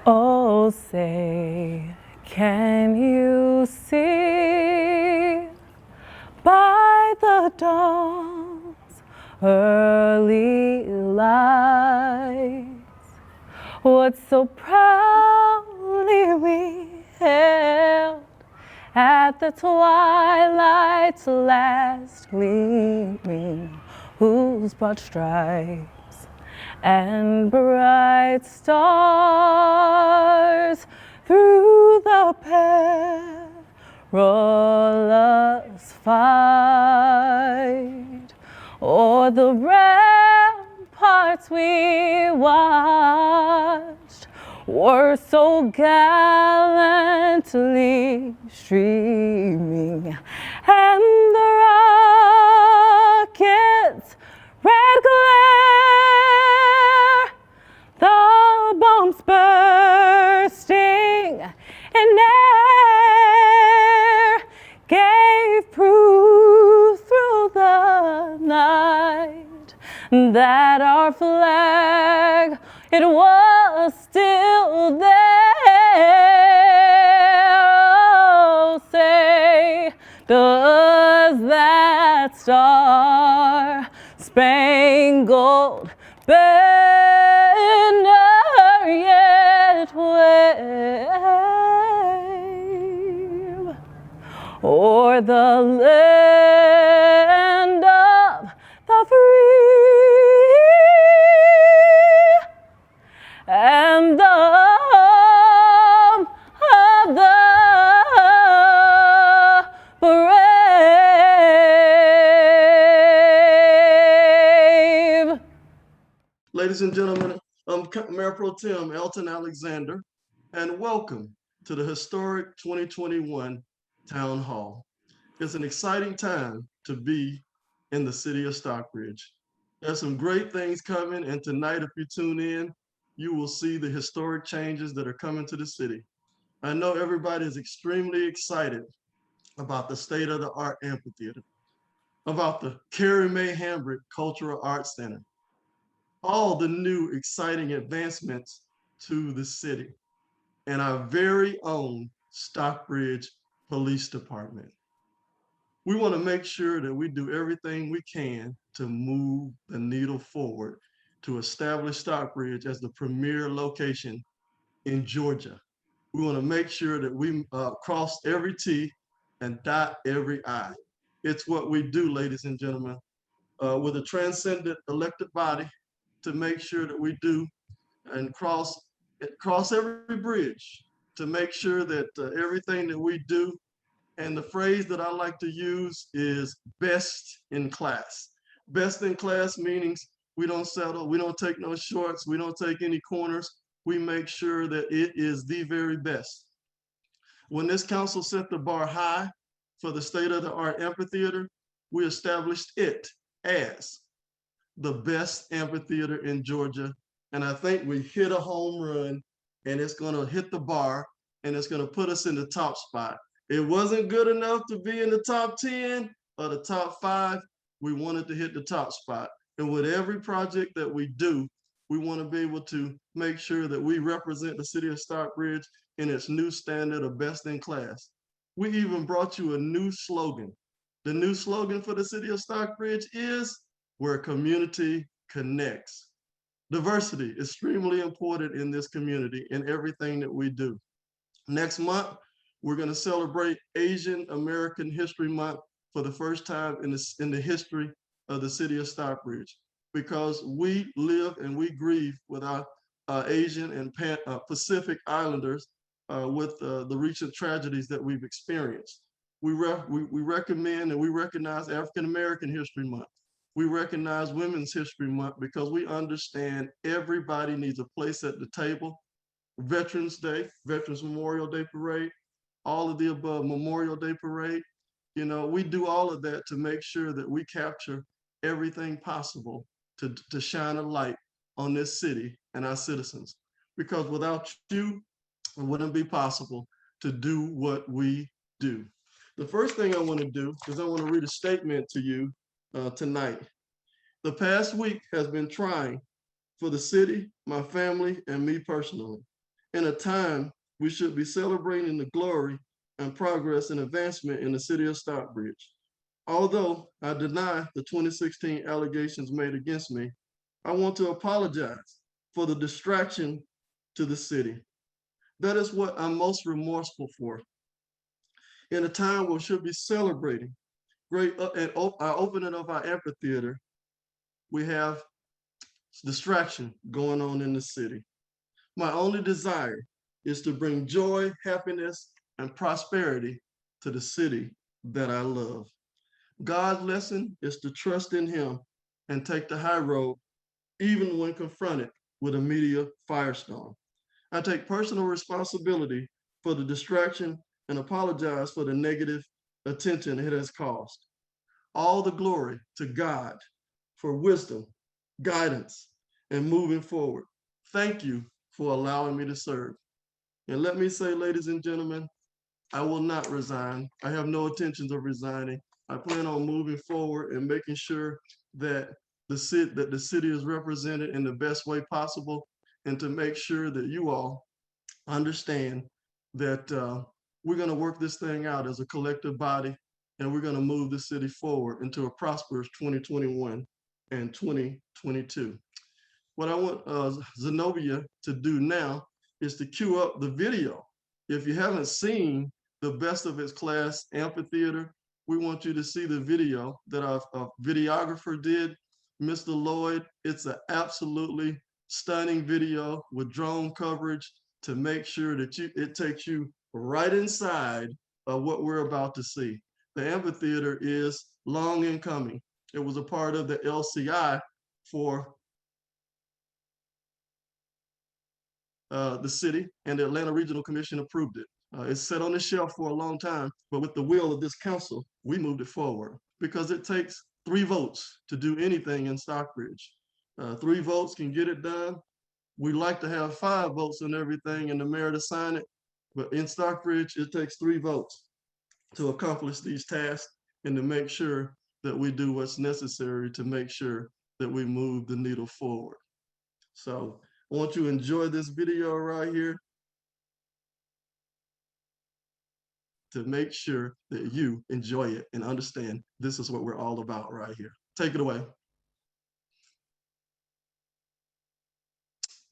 Oh, say, can you see by the dawn's early light what so proudly we held at the twilight's last gleaming, whose broad stripes and bright stars through the perilous fight o'er the ramparts we watched were so gallantly streaming, and the rockets' red glare, the bombs bursting in air, gave proof through the night that our flag, it was still there. Oh, say, does that star-spangled banner yet wave o'er the land of the free and the home of the brave? Ladies and gentlemen, I'm Mayor Pro Tem Elton Alexander, and welcome to the historic 2021 Town Hall. It's an exciting time to be in the city of Stockbridge. There's some great things coming, and tonight, if you tune in, you will see the historic changes that are coming to the city. I know everybody is extremely excited about the state of the art amphitheater, about the Carrie Mae Hambrick Cultural Arts Center, all the new exciting advancements to the city, and our very own Stockbridge Police Department. We want to make sure that we do everything we can to move the needle forward to establish Stockbridge as the premier location in Georgia. We want to make sure that we cross every T and dot every I. It's what we do, ladies and gentlemen, with a transcendent elected body to make sure that we do and cross every bridge to make sure that everything that we do, and the phrase that I like to use is best in class. Best in class meaning we don't settle, we don't take no shorts, we don't take any corners. We make sure that it is the very best. When this council set the bar high for the state of the art amphitheater, we established it as the best amphitheater in Georgia. And I think we hit a home run, and it's going to hit the bar, and it's going to put us in the top spot. It wasn't good enough to be in the top 10 or the top 5. We wanted to hit the top spot. And with every project that we do, we want to be able to make sure that we represent the city of Stockbridge in its new standard of best in class. We even brought you a new slogan. The new slogan for the city of Stockbridge is where community connects. Diversity is extremely important in this community in everything that we do. Next month, we're going to celebrate Asian American History Month for the first time in the history of the city of Stockbridge, because we live and we grieve with our Asian and Pacific Islanders with the recent tragedies that we've experienced. We recommend and we recognize African American History Month. We recognize Women's History Month because we understand everybody needs a place at the table. Veterans Day, Veterans Memorial Day Parade, all of the above, Memorial Day Parade. You know, we do all of that to make sure that we capture everything possible to shine a light on this city and our citizens. Because without you, it wouldn't be possible to do what we do. The first thing I want to do is I want to read a statement to you tonight. The past week has been trying for the city, my family, and me personally. in a time we should be celebrating the glory and progress and advancement in the city of Stockbridge. Although I deny the 2016 allegations made against me, I want to apologize for the distraction to the city. That is what I'm most remorseful for. In a time where we should be celebrating our opening of our amphitheater, we have distraction going on in the city. My only desire is to bring joy, happiness, and prosperity to the city that I love. God's lesson is to trust in Him and take the high road, even when confronted with a media firestorm. I take personal responsibility for the distraction and apologize for the negative attention it has caused. All the glory to God for wisdom, guidance, and moving forward. Thank you for allowing me to serve. And let me say, ladies and gentlemen, I will not resign. I have no intentions of resigning. I plan on moving forward and making sure that the city is represented in the best way possible, and to make sure that you all understand that we're going to work this thing out as a collective body, and we're going to move the city forward into a prosperous 2021 and 2022. What I want Zenobia to do now is to cue up the video. If you haven't seen the Best of Its Class Amphitheater, we want you to see the video that our videographer did, Mr. Lloyd. It's an absolutely stunning video with drone coverage to make sure that it takes you right inside of what we're about to see. The amphitheater is long in coming. It was a part of the LCI for the city, and the Atlanta Regional Commission approved it. It's sat on the shelf for a long time, but with the will of this council, we moved it forward, because it takes 3 votes to do anything in Stockbridge. 3 votes can get it done. We like to have 5 votes on everything and the mayor to sign it, but in Stockbridge, it takes 3 votes to accomplish these tasks and to make sure that we do what's necessary to make sure that we move the needle forward. So I want you to enjoy this video right here to make sure that you enjoy it and understand this is what we're all about right here. Take it away.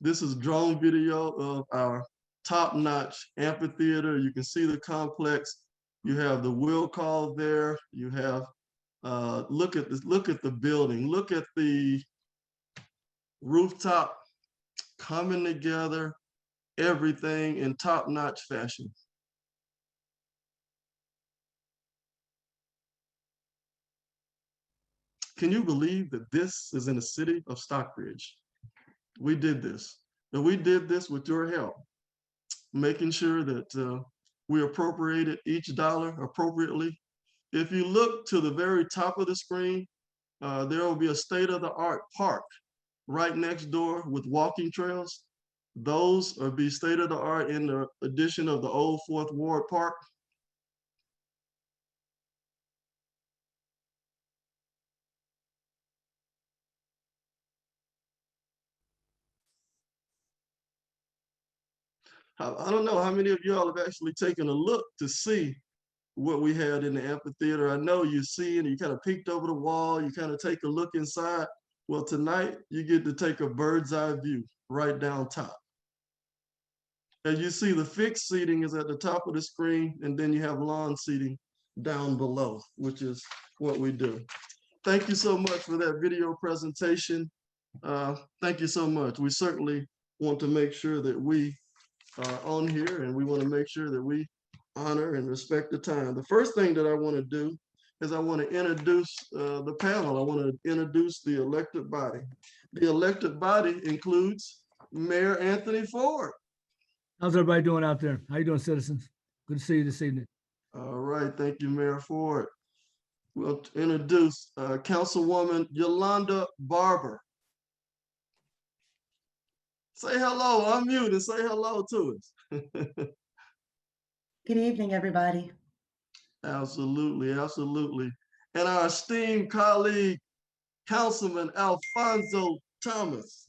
This is drone video of our top-notch amphitheater. You can see the complex. You have the will call there. You have, look at this, look at the building. Look at the rooftop coming together, everything in top-notch fashion. Can you believe that this is in the city of Stockbridge? We did this, and we did this with your help, making sure that we appropriated each dollar appropriately. If you look to the very top of the screen, there will be a state-of-the-art park right next door with walking trails. Those will be state-of-the-art in the addition of the old 4th Ward Park. I don't know how many of y'all have actually taken a look to see what we had in the amphitheater. I know you see and you kind of peeked over the wall, you kind of take a look inside. Well, tonight you get to take a bird's eye view right down top. As you see, the fixed seating is at the top of the screen, and then you have lawn seating down below, which is what we do. Thank you so much for that video presentation. Thank you so much. We certainly want to make sure that we are on here, and we want to make sure that we honor and respect the time. The first thing that I want to do is I want to introduce the panel. I want to introduce the elected body. The elected body includes Mayor Anthony Ford. How's everybody doing out there? How you doing, citizens? Good to see you this evening. All right, thank you, Mayor Ford. We'll introduce Councilwoman Yolanda Barber. Say hello, unmute and say hello to us. Good evening, everybody. Absolutely, absolutely. And our esteemed colleague, Councilman Alfonso Thomas.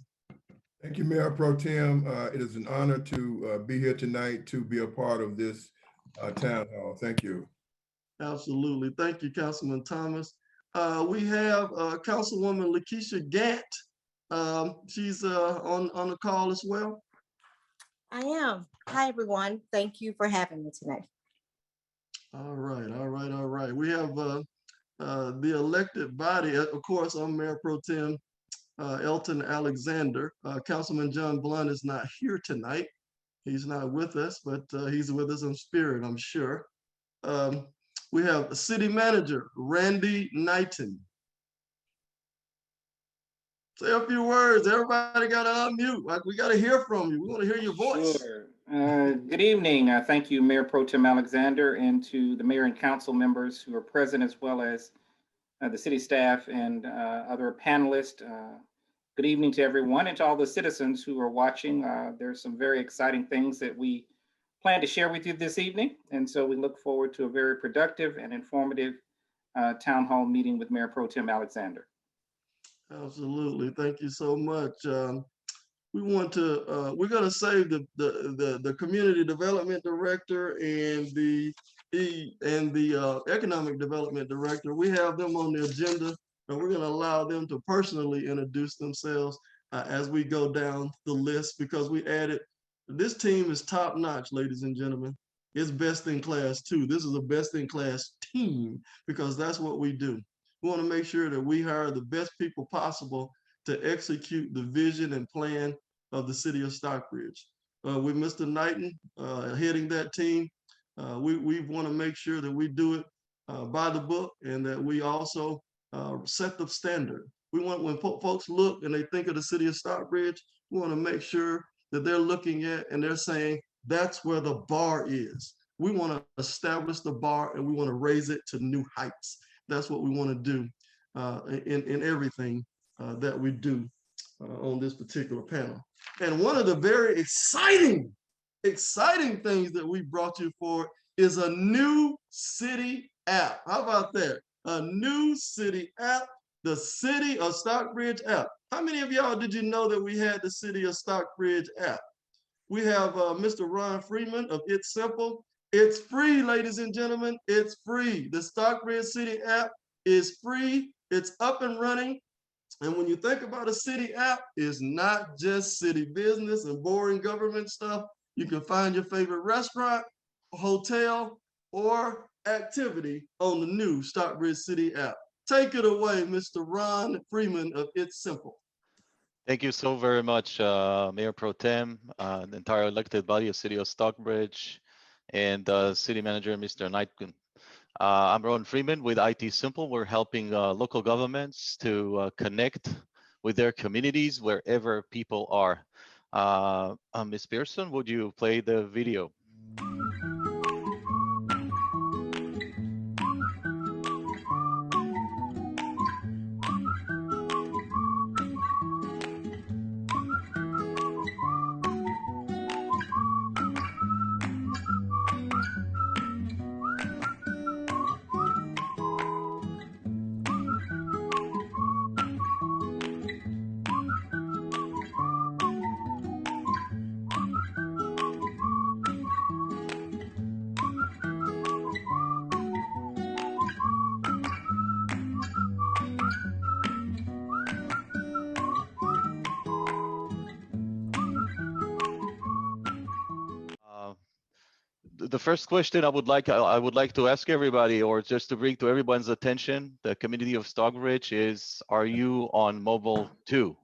Thank you, Mayor Pro Tem. It is an honor to be here tonight to be a part of this town hall. Thank you. Absolutely. Thank you, Councilman Thomas. We have Councilwoman Lakeisha Gant. She's on the call as well. I am. Hi, everyone. Thank you for having me tonight. All right, all right, all right. We have the elected body. Of course, I'm Mayor Pro Tem Elton Alexander. Councilman John Blunt is not here tonight. He's not with us, but he's with us in spirit, I'm sure. We have City Manager Randy Knighton. Say a few words. Everybody got to unmute. We got to hear from you. We want to hear your voice. Sure. Good evening. Thank you, Mayor Pro Tem Alexander, and to the mayor and council members who are present, as well as the city staff and other panelists. Good evening to everyone and to all the citizens who are watching. There's some very exciting things that we plan to share with you this evening. And so we look forward to a very productive and informative town hall meeting with Mayor Pro Tem Alexander. Absolutely. Thank you so much. We want to, we're going to save the community development director and the economic development director. We have them on the agenda, and we're going to allow them to personally introduce themselves as we go down the list, because we added, this team is top notch, ladies and gentlemen. It's best in class too. This is a best in class team because that's what we do. We want to make sure that we hire the best people possible to execute the vision and plan of the city of Stockbridge. With Mr. Knighton heading that team, we want to make sure that we do it by the book and that we also set the standard. We want, when folks look and they think of the city of Stockbridge, we want to make sure that they're looking at and they're saying, that's where the bar is. We want to establish the bar and we want to raise it to new heights. That's what we want to do in everything that we do on this particular panel. And one of the very exciting things that we brought you for is a new city app. How about that? A new city app, the City of Stockbridge app. How many of y'all did you know that we had the City of Stockbridge app? We have Mr. Ron Freeman of It's Simple. It's free, ladies and gentlemen. It's free. The Stockbridge City app is free. It's up and running. And when you think about a city app, it's not just city business and boring government stuff. You can find your favorite restaurant, hotel, or activity on the new Stockbridge City app. Take it away, Mr. Ron Freeman of It's Simple. Thank you so very much, Mayor Pro Tem, the entire elected body of City of Stockbridge, and City Manager, Mr. Knighton. I'm Ron Freeman with IT Simple. We're helping local governments to connect with their communities wherever people are. Ms. Pearson, would you play the video? The first question I would like to ask everybody, or just to bring to everyone's attention, the community of Stockbridge, is: are you on mobile too?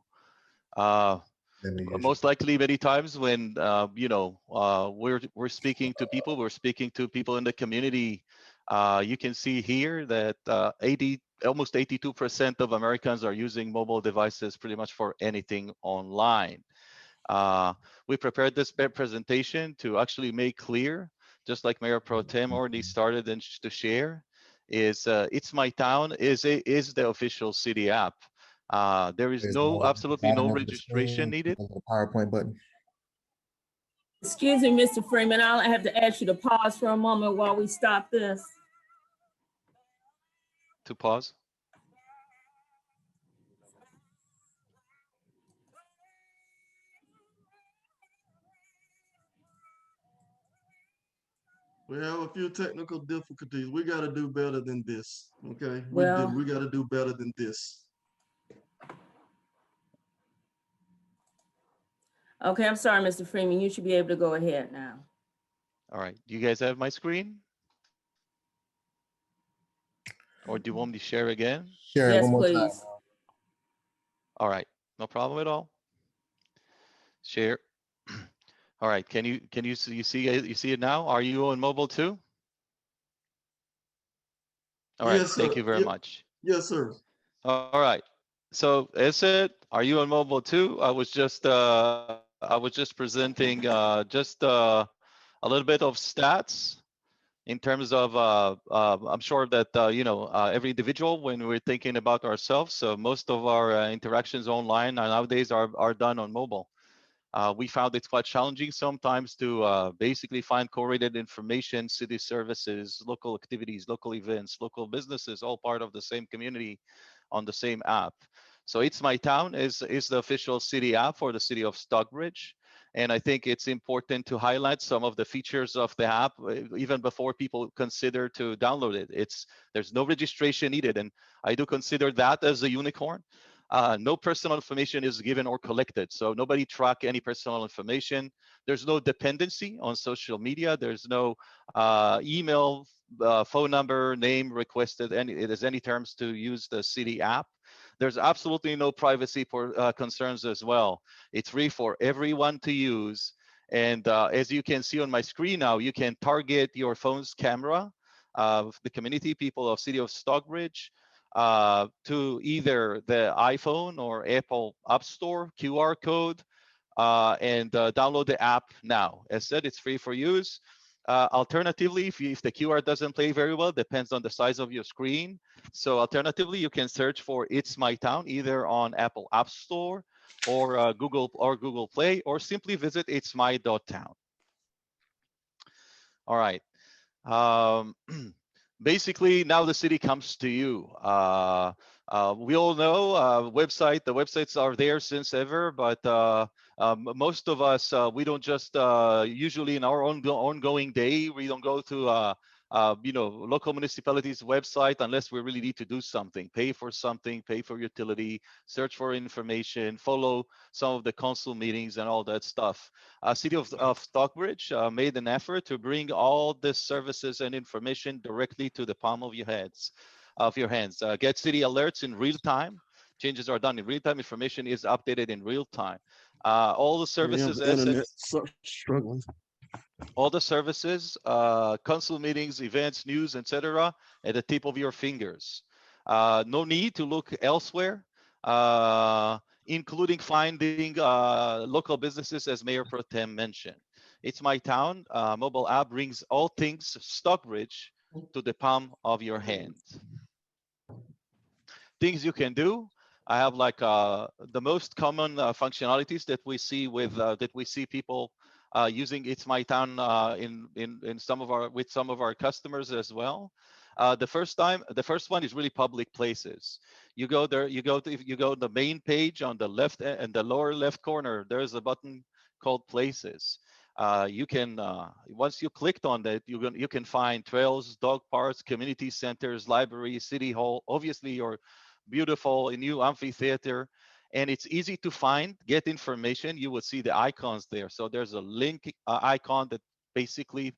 Most likely, many times when we're speaking to people, in the community. You can see here that almost 82% of Americans are using mobile devices pretty much for anything online. We prepared this presentation to actually make clear, just like Mayor Pro Tem already started and to share, is It's My Town is the official city app. There is absolutely no registration needed. PowerPoint button. Excuse me, Mr. Freeman, I'll have to ask you to pause for a moment while we stop this. To pause. We have a few technical difficulties. We got to do better than this. Okay, Well- we got to do better than this. Okay, I'm sorry, Mr. Freeman. You should be able to go ahead now. All right. Do you guys have my screen? Or do you want me to share again? Share it Yes, one more time. please. All right. No problem at all. Share. All right. Can you see it now? Are you on mobile too? All right. Yes, Thank sir. you very much. Yes, sir. All right. So as said, are you on mobile too? I was just presenting a little bit of stats in terms of I'm sure that every individual, when we're thinking about ourselves, so most of our interactions online nowadays are done on mobile. We found it's quite challenging sometimes to basically find correlated information, city services, local activities, local events, local businesses, all part of the same community on the same app. So It's My Town is the official city app for the city of Stockbridge. And I think it's important to highlight some of the features of the app even before people consider to download it. There's no registration needed. And I do consider that as a unicorn. No personal information is given or collected. So nobody track any personal information. There's no dependency on social media. There's no email, phone number, name requested. There's any terms to use the city app. There's absolutely no privacy concerns as well. It's free for everyone to use. And as you can see on my screen now, you can target your phone's camera of the community people of City of Stockbridge to either the iPhone or Apple App Store QR code and download the app now. As said, it's free for use. Alternatively, if the QR doesn't play very well, depends on the size of your screen. So alternatively, you can search for It's My Town either on Apple App Store or Google Play, or simply visit itsmy.town. All right. Basically, now the city comes to you. We all know the websites are there since ever, but most of us, we don't just usually in our own ongoing day, we don't go to local municipalities website unless we really need to do something, pay for something, pay for utility, search for information, follow some of the council meetings and all that stuff. City of Stockbridge made an effort to bring all the services and information directly to the palm of your hands. Get city alerts in real time. Changes are done in real time. Information is updated in real time. All the services, Internet struggling. all the services, council meetings, events, news, etc., at the tip of your fingers. No need to look elsewhere, including finding local businesses, as Mayor Pro Tem mentioned. It's My Town mobile app brings all things Stockbridge to the palm of your hand. Things you can do. I have like the most common functionalities that we see people using It's My Town in some of our customers as well. The first one is really public places. You go there, you go to the main page on the left and the lower left corner. There's a button called Places. You can once you clicked on that, you can find trails, dog parks, community centers, libraries, city hall. Obviously, your beautiful new amphitheater, and it's easy to find, get information. You will see the icons there. So there's a link icon that basically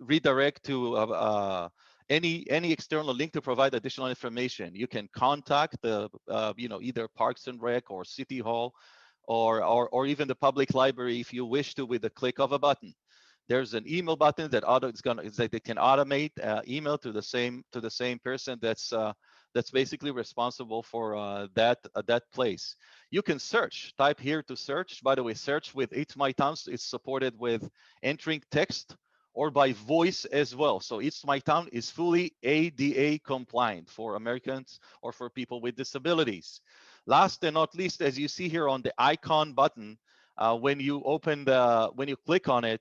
redirect to any external link to provide additional information. You can contact the either Parks and Rec or City Hall or even the public library if you wish to, with the click of a button. There's an email button that they can automate email to the same person that's basically responsible for that place. You can search. Type here to search. By the way, search with It's My Town is supported with entering text or by voice as well. So It's My Town is fully ADA compliant for Americans or for people with disabilities. Last and not least, as you see here on the icon button, when you click on it,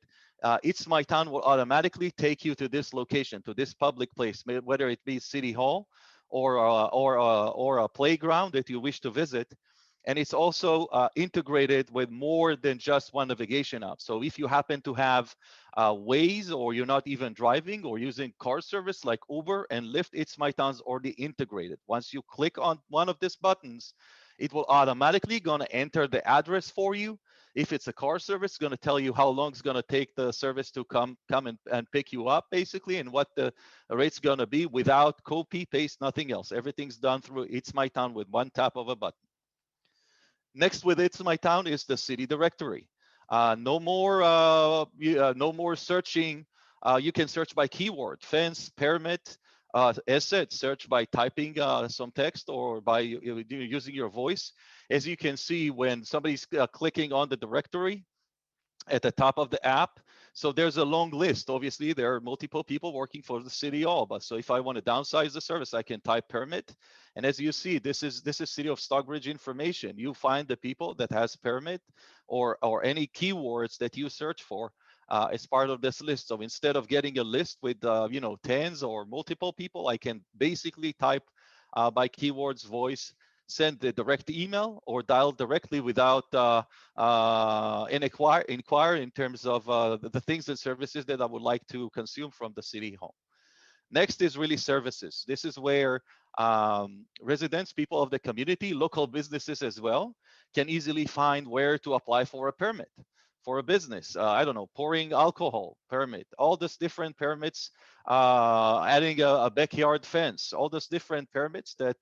It's My Town will automatically take you to this location, to this public place, whether it be City Hall or a playground that you wish to visit. And it's also integrated with more than just one navigation app. So if you happen to have Waze, or you're not even driving or using car service like Uber and Lyft, It's My Town's already integrated. Once you click on one of these buttons, it will automatically gonna enter the address for you. If it's a car service, it's gonna tell you how long it's gonna take the service to come and pick you up, basically, and what the rate's gonna be, without copy, paste, nothing else. Everything's done through It's My Town with one tap of a button. Next with It's My Town is the city directory. No more searching. You can search by keyword, fence, permit, asset, search by typing some text or by using your voice. As you can see, when somebody's clicking on the directory at the top of the app, so there's a long list. Obviously, there are multiple people working for the city hall, but so if I want to downsize the service, I can type permit. And as you see, this is City of Stockbridge information. You find the people that has permit or any keywords that you search for as part of this list. So instead of getting a list with tens or multiple people, I can basically type by keywords, voice, send the direct email, or dial directly without inquire in terms of the things and services that I would like to consume from the city hall. Next is really services. This is where residents, people of the community, local businesses as well, can easily find where to apply for a permit for a business. I don't know, pouring alcohol permit, all these different permits, adding a backyard fence, all those different permits that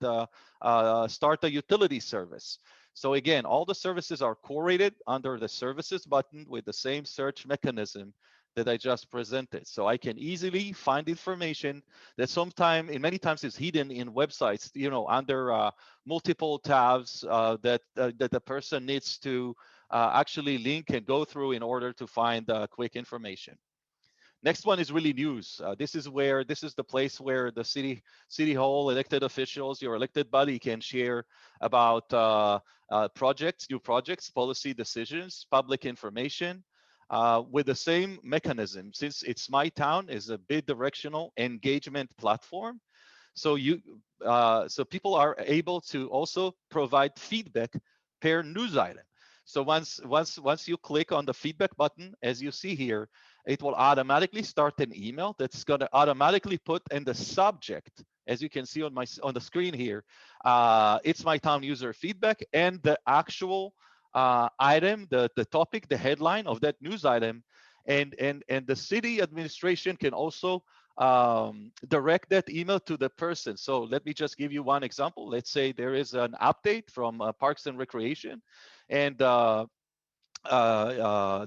start a utility service. So again, all the services are curated under the services button with the same search mechanism that I just presented. So I can easily find information that many times is hidden in websites, under multiple tabs that the person needs to actually link and go through in order to find quick information. Next one is really news. This is the place where the city hall, elected officials, your elected body can share about new projects, policy decisions, public information, with the same mechanism. Since It's My Town is a bi-directional engagement platform, so people are able to also provide feedback per news item. So once you click on the feedback button, as you see here, it will automatically start an email that's going to automatically put in the subject, as you can see on the screen here, It's My Town user feedback, and the actual item, the topic, the headline of that news item, and the city administration can also direct that email to the person. So let me just give you one example. Let's say there is an update from Parks and Recreation, and the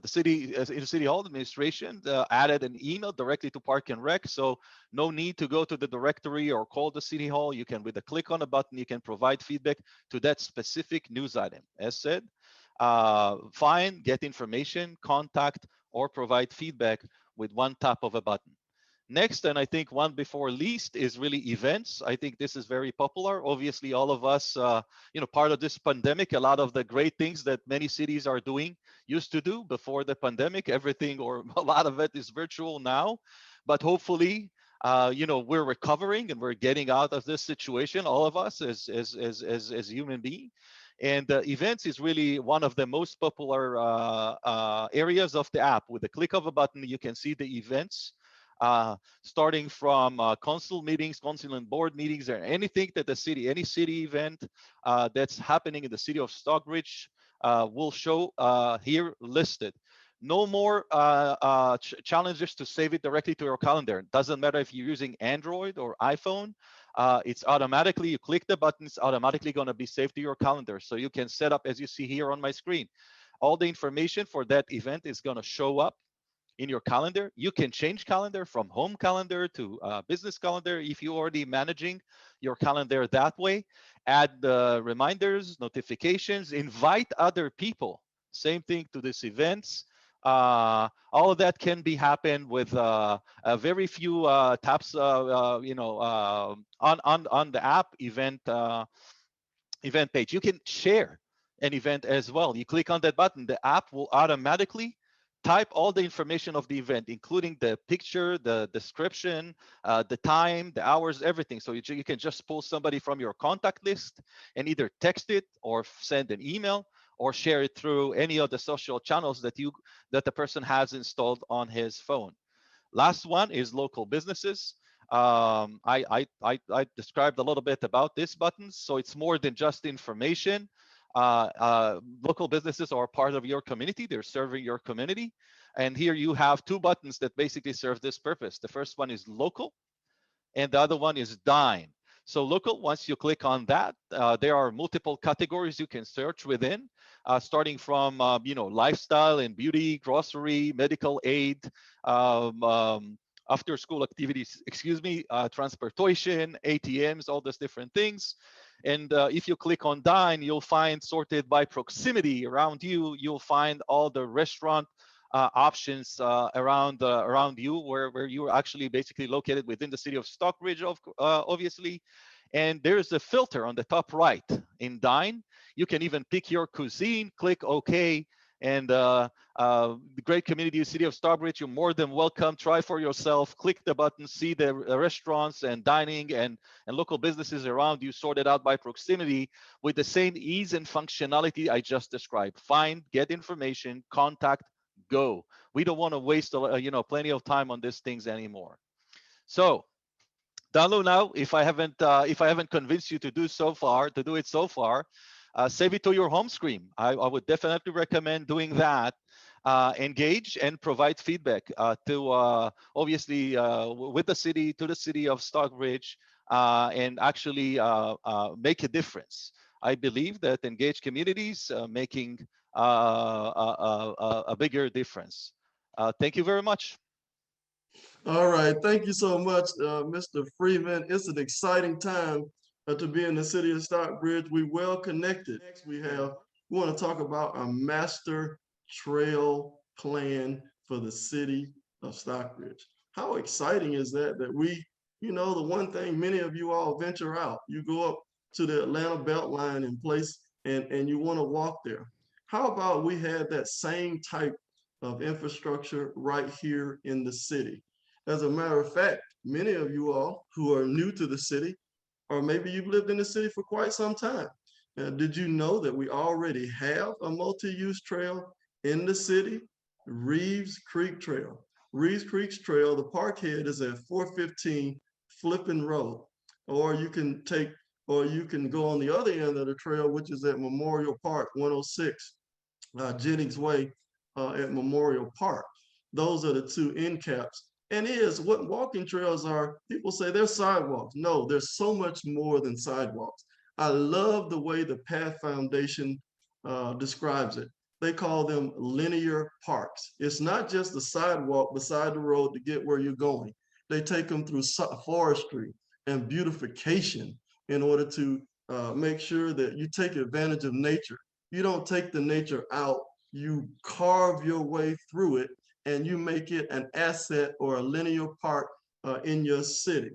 city hall administration added an email directly to Park and Rec. So no need to go to the directory or call the city hall. You can, with a click on a button, you can provide feedback to that specific news item. As said, find, get information, contact, or provide feedback with one tap of a button. Next, and I think one before least, is really events. I think this is very popular. Obviously, all of us, part of this pandemic, a lot of the great things that many cities are doing used to do before the pandemic, everything or a lot of it is virtual now. But hopefully, we're recovering and we're getting out of this situation, all of us as human beings. And events is really one of the most popular areas of the app. With the click of a button, you can see the events. Starting from council meetings, council and board meetings, or anything that any city event that's happening in the city of Stockbridge will show here listed. No more challenges to save it directly to your calendar. Doesn't matter if you're using Android or iPhone. It's automatically, you click the button, it's automatically going to be saved to your calendar. So you can set up, as you see here on my screen, all the information for that event is going to show up in your calendar. You can change calendar from home calendar to business calendar if you're already managing your calendar that way. Add reminders, notifications, invite other people. Same thing to these events. All of that can be happen with a very few taps, on the app event page. You can share an event as well. You click on that button, the app will automatically type all the information of the event, including the picture, the description, the time, the hours, everything. So you can just pull somebody from your contact list and either text it or send an email or share it through any of the social channels that the person has installed on his phone. Last one is local businesses. I described a little bit about this button, so it's more than just information. Local businesses are part of your community. They're serving your community. And here you have two buttons that basically serve this purpose. The first one is local, and the other one is dine. So local, once you click on that, there are multiple categories you can search within, starting from lifestyle and beauty, grocery, medical aid, after school activities, transportation, ATMs, all those different things. And if you click on dine, you'll find sorted by proximity around you. You'll find all the restaurant options around you, where you're actually basically located within the city of Stockbridge, obviously. And there's a filter on the top right in Dine. You can even pick your cuisine, click OK, and the great community of City of Stockbridge, you're more than welcome. Try for yourself, click the button, see the restaurants and dining and local businesses around you sorted out by proximity with the same ease and functionality I just described. Find, get information, contact, go. We don't want to waste plenty of time on these things anymore. So download now. If I haven't convinced you to do it so far, save it to your home screen. I would definitely recommend doing that. Engage and provide feedback to obviously with the city, to the city of Stockbridge, and actually make a difference. I believe that engaged communities making a bigger difference. Thank you very much. All right, thank you so much, Mr. Freeman. It's an exciting time to be in the city of Stockbridge. We well connected. Next, we want to talk about a master trail plan for the city of Stockbridge. How exciting is that? That we, the one thing many of you all venture out. You go up to the Atlanta Beltline in place, and you want to walk there. How about we had that same type of infrastructure right here in the city? As a matter of fact, many of you all who are new to the city, or maybe you've lived in the city for quite some time, did you know that we already have a multi-use trail in the city? Reeves Creek Trail. Reeves Creek Trail, the parkhead is at 415 Flippin Road. Or you can go on the other end of the trail, which is at Memorial Park, 106 Jennings Way at Memorial Park. Those are the two end caps. And what walking trails are, people say they're sidewalks. No, there's so much more than sidewalks. I love the way the Path Foundation describes it. They call them linear parks. It's not just the sidewalk beside the road to get where you're going. They take them through forestry and beautification in order to make sure that you take advantage of nature. You don't take the nature out, you carve your way through it, and you make it an asset or a linear park in your city.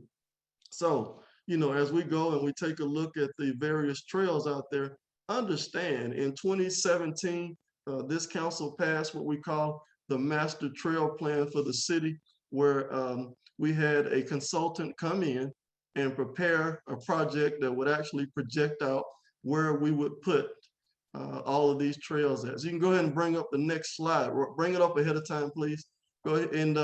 So, as we go and we take a look at the various trails out there, understand in 2017, this council passed what we call the Master Trail Plan for the city, where we had a consultant come in and prepare a project that would actually project out where we would put all of these trails at. So you can go ahead and bring up the next slide. Bring it up ahead of time, please. Go ahead. And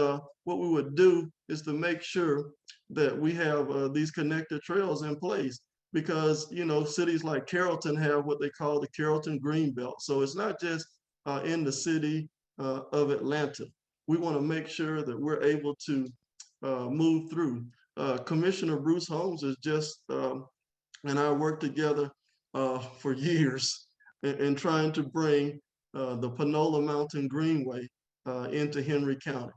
what we would do is to make sure that we have these connected trails in place, because cities like Carrollton have what they call the Carrollton Greenbelt. So it's not just in the city of Atlanta. We want to make sure that we're able to move through. Commissioner Bruce Holmes is and I worked together for years in trying to bring the Panola Mountain Greenway into Henry County.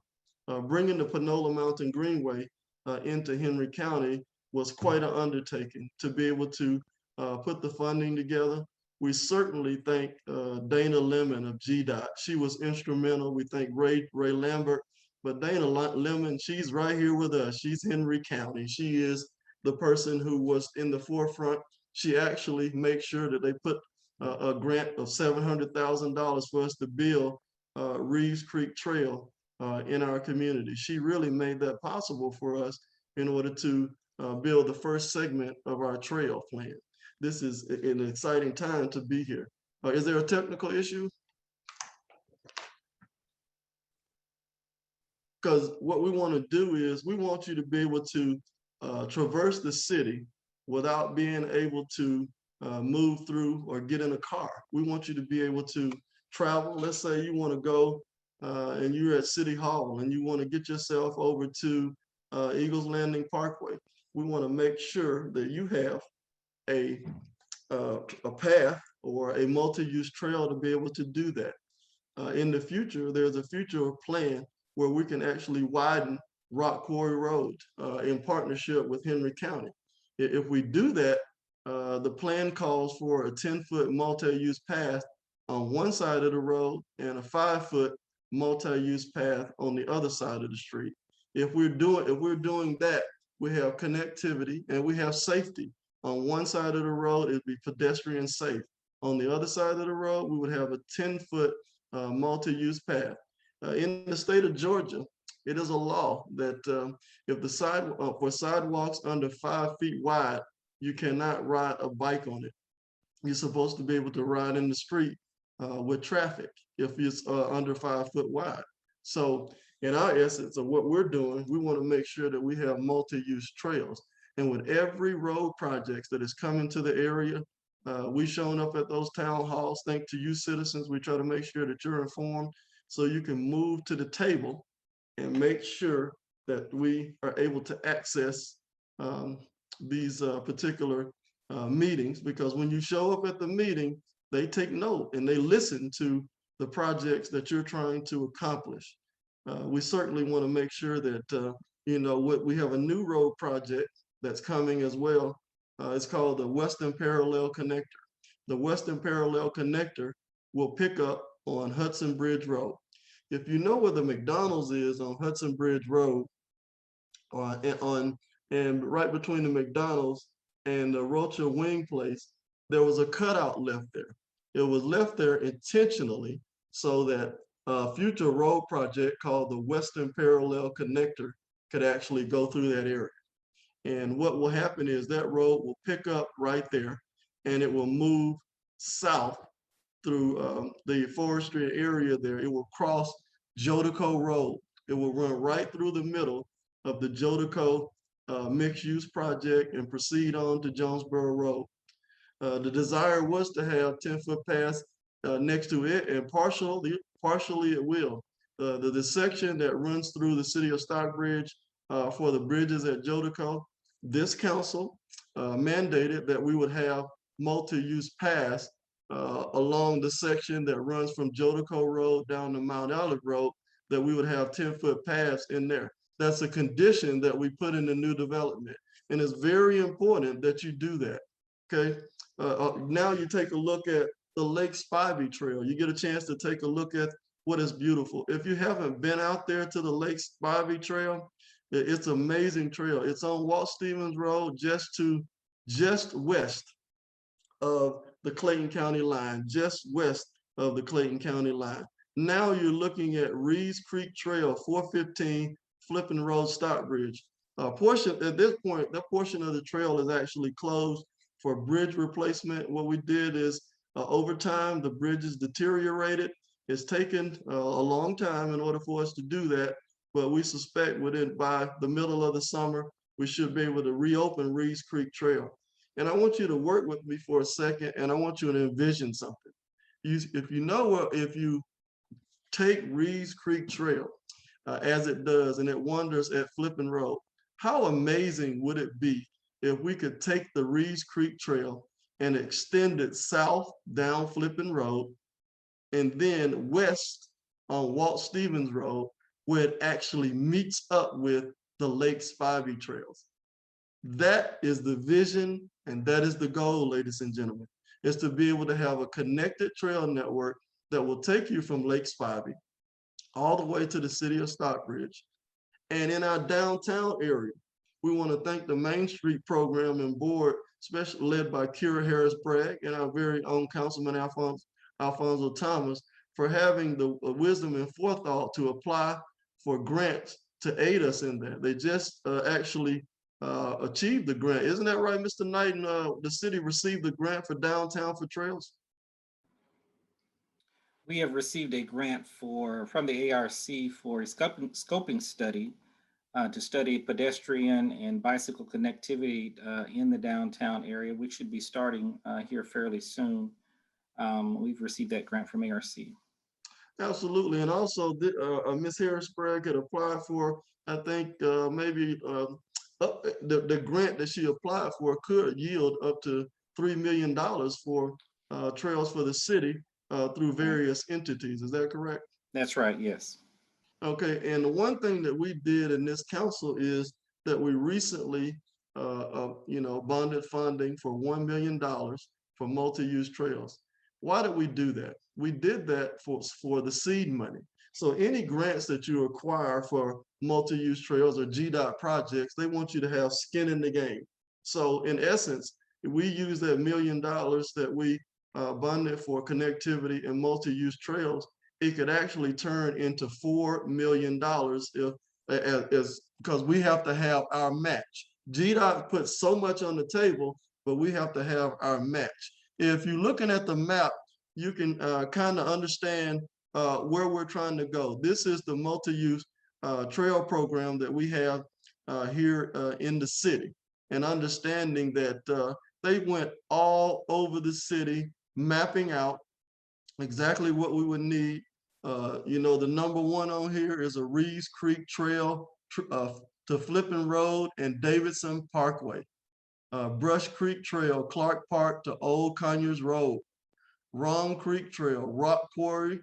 Bringing the Panola Mountain Greenway into Henry County was quite an undertaking to be able to put the funding together. We certainly thank Dana Lemon of GDOT. She was instrumental. We thank Ray Lambert, but Dana Lemon, she's right here with us. She's Henry County. She is the person who was in the forefront. She actually makes sure that they put a grant of $700,000 for us to build Reeves Creek Trail in our community. She really made that possible for us in order to build the first segment of our trail plan. This is an exciting time to be here. Is there a technical issue? Because what we want to do is we want you to be able to traverse the city without being able to move through or get in a car. We want you to be able to travel. Let's say you want to go and you're at City Hall and you want to get yourself over to Eagles Landing Parkway. We want to make sure that you have a path or a multi-use trail to be able to do that. In the future, there's a future plan where we can actually widen Rock Quarry Road in partnership with Henry County. If we do that, the plan calls for a 10-foot multi-use path on one side of the road and a 5-foot multi-use path on the other side of the street. If we're doing that, we have connectivity and we have safety. On one side of the road, it'd be pedestrian safe. On the other side of the road, we would have a 10-foot multi-use path. In the state of Georgia, it is a law that if the for sidewalks under 5 feet wide, you cannot ride a bike on it. You're supposed to be able to ride in the street with traffic if it's under 5 foot wide. So in our essence of what we're doing, we want to make sure that we have multi-use trails. And with every road projects that is coming to the area, we've shown up at those town halls. Thanks to you citizens, we try to make sure that you're informed so you can move to the table and make sure that we are able to access these particular meetings, because when you show up at the meeting, they take note and they listen to the projects that you're trying to accomplish. We certainly want to make sure that, we have a new road project that's coming as well. It's called the Western Parallel Connector. The Western Parallel Connector will pick up on Hudson Bridge Road. If you know where the McDonald's is on Hudson Bridge Road, and right between the McDonald's and the Rocha Wing Place, there was a cutout left there. It was left there intentionally so that a future road project called the Western Parallel Connector could actually go through that area. And what will happen is that road will pick up right there and it will move south through the forestry area there. It will cross Jodico Road. It will run right through the middle of the Jodico mixed-use project and proceed on to Jonesboro Road. The desire was to have 10-foot paths next to it, and partially it will. The section that runs through the city of Stockbridge for the bridges at Jodico, this council mandated that we would have multi-use paths along the section that runs from Jodico Road down to Mount Olive Road, that we would have 10-foot paths in there. That's a condition that we put in the new development. And it's very important that you do that, okay? Now you take a look at the Lake Spivey Trail. You get a chance to take a look at what is beautiful. If you haven't been out there to the Lake Spivey Trail, it's an amazing trail. It's on Walt Stevens Road, just west of the Clayton County line, just west of the Clayton County line. Now you're looking at Reeves Creek Trail, 415 Flippin Road, Stockbridge. Portion at this point, that portion of the trail is actually closed for bridge replacement. What we did is over time, the bridge is deteriorated. It's taken a long time in order for us to do that, but we suspect by the middle of the summer, we should be able to reopen Reeves Creek Trail. And I want you to work with me for a second, and I want you to envision something. If you take Reeves Creek Trail as it does, and it wanders at Flippin Road, how amazing would it be if we could take the Reeves Creek Trail and extend it south down Flippin Road, and then west on Walt Stevens Road, where it actually meets up with the Lake Spivey Trails. That is the vision, and that is the goal, ladies and gentlemen, is to be able to have a connected trail network that will take you from Lake Spivey all the way to the city of Stockbridge. And in our downtown area, we want to thank the Main Street Program and Board, especially led by Kira Harris Bragg and our very own Councilman Alfonso Thomas, for having the wisdom and forethought to apply for grants to aid us in that. They just actually achieved the grant. Isn't that right, Mr. Knight? And the city received the grant for Downtown for Trails? We have received a grant from the ARC for a scoping study to study pedestrian and bicycle connectivity in the downtown area, which should be starting here fairly soon. We've received that grant from ARC. Absolutely, and also Ms. Harris-Sprague had applied for, I think maybe the grant that she applied for could yield up to $3 million for trails for the city through various entities. Is that correct? That's right, yes. Okay, and the one thing that we did in this council is that we recently, bonded funding for $1 million for multi-use trails. Why did we do that? We did that for the seed money. So any grants that you acquire for multi-use trails or GDOT projects, they want you to have skin in the game. So in essence, we use that $1 million that we bonded for connectivity and multi-use trails, it could actually turn into $4 million because we have to have our match. GDOT puts so much on the table, but we have to have our match. If you're looking at the map, you can kind of understand where we're trying to go. This is the multi-use trail program that we have here in the city, and understanding that they went all over the city, mapping out exactly what we would need. The number one on here is a Reeves Creek Trail to Flippin Road and Davidson Parkway. Brush Creek Trail, Clark Park to Old Conyers Road. Rom Creek Trail, Rock Quarry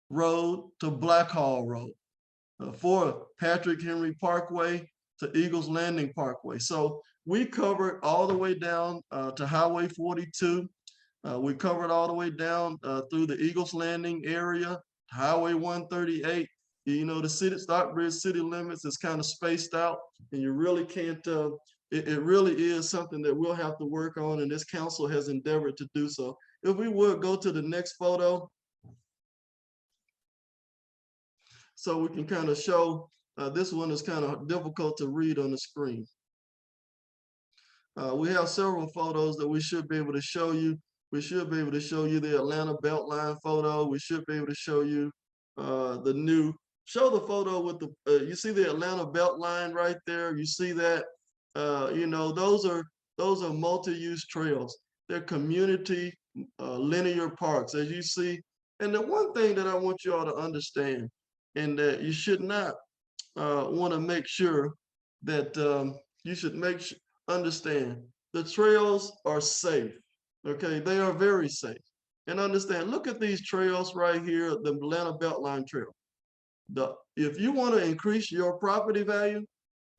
Road to Blackhall Road. 4, Patrick Henry Parkway to Eagles Landing Parkway. So we covered all the way down to Highway 42. We covered all the way down through the Eagles Landing area, Highway 138. The city, Stockbridge city limits is kind of spaced out, and you really can't, it really is something that we'll have to work on, and this council has endeavored to do so. If we would go to the next photo, so we can kind of show, this one is kind of difficult to read on the screen. We have several photos that we should be able to show you. We should be able to show you the Atlanta Beltline photo. We should be able to show you show the photo with the, you see the Atlanta Beltline right there. You see that, those are multi-use trails. They're community linear parks, as you see. And the one thing that I want you all to understand, and that you should not want to make sure that you should understand the trails are safe. Okay, they are very safe. And understand, look at these trails right here, the Atlanta Beltline Trail. If you want to increase your property value,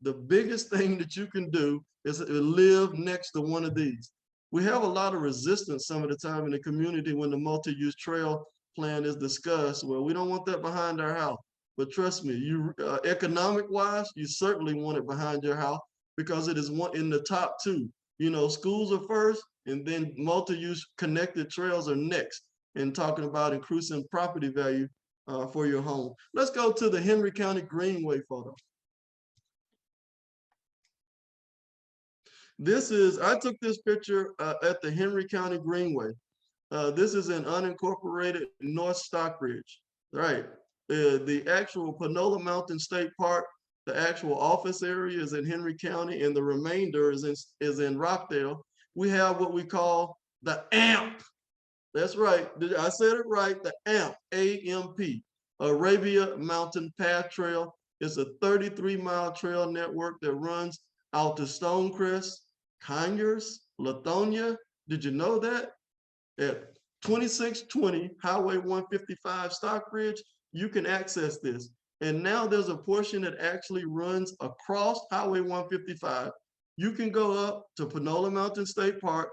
the biggest thing that you can do is live next to one of these. We have a lot of resistance some of the time in the community when the multi-use trail plan is discussed. Well, we don't want that behind our house. But trust me, you economic wise, you certainly want it behind your house because it is one in the top 2. Schools are first, and then multi-use connected trails are next. And talking about increasing property value for your home. Let's go to the Henry County Greenway photo. I took this picture at the Henry County Greenway. This is in unincorporated North Stockbridge, right? The actual Panola Mountain State Park, the actual office area is in Henry County, and the remainder is in Rockdale. We have what we call the AMP. That's right, I said it right, the AMP, A-M-P, Arabia Mountain Path Trail. It's a 33-mile trail network that runs out to Stonecrest, Conyers, Lithonia. Did you know that? At 2620 Highway 155 Stockbridge, you can access this. And now there's a portion that actually runs across Highway 155. You can go up to Panola Mountain State Park,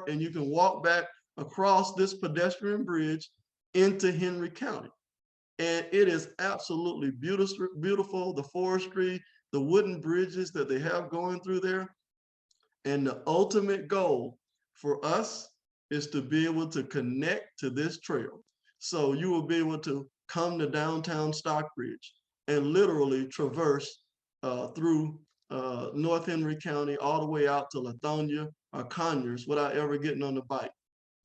and you can walk back across this pedestrian bridge into Henry County. And it is absolutely beautiful, the forestry, the wooden bridges that they have going through there. And the ultimate goal for us is to be able to connect to this trail. So you will be able to come to downtown Stockbridge and literally traverse through North Henry County all the way out to Lithonia or Conyers without ever getting on the bike.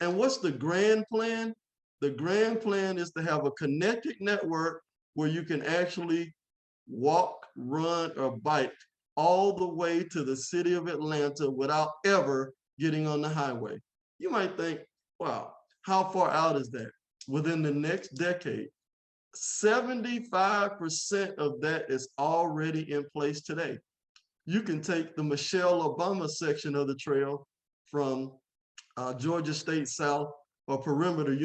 And what's the grand plan? The grand plan is to have a connected network where you can actually walk, run, or bike all the way to the city of Atlanta without ever getting on the highway. You might think, wow, how far out is that? Within the next decade, 75% of that is already in place today. You can take the Michelle Obama section of the trail from Georgia State South or Perimeter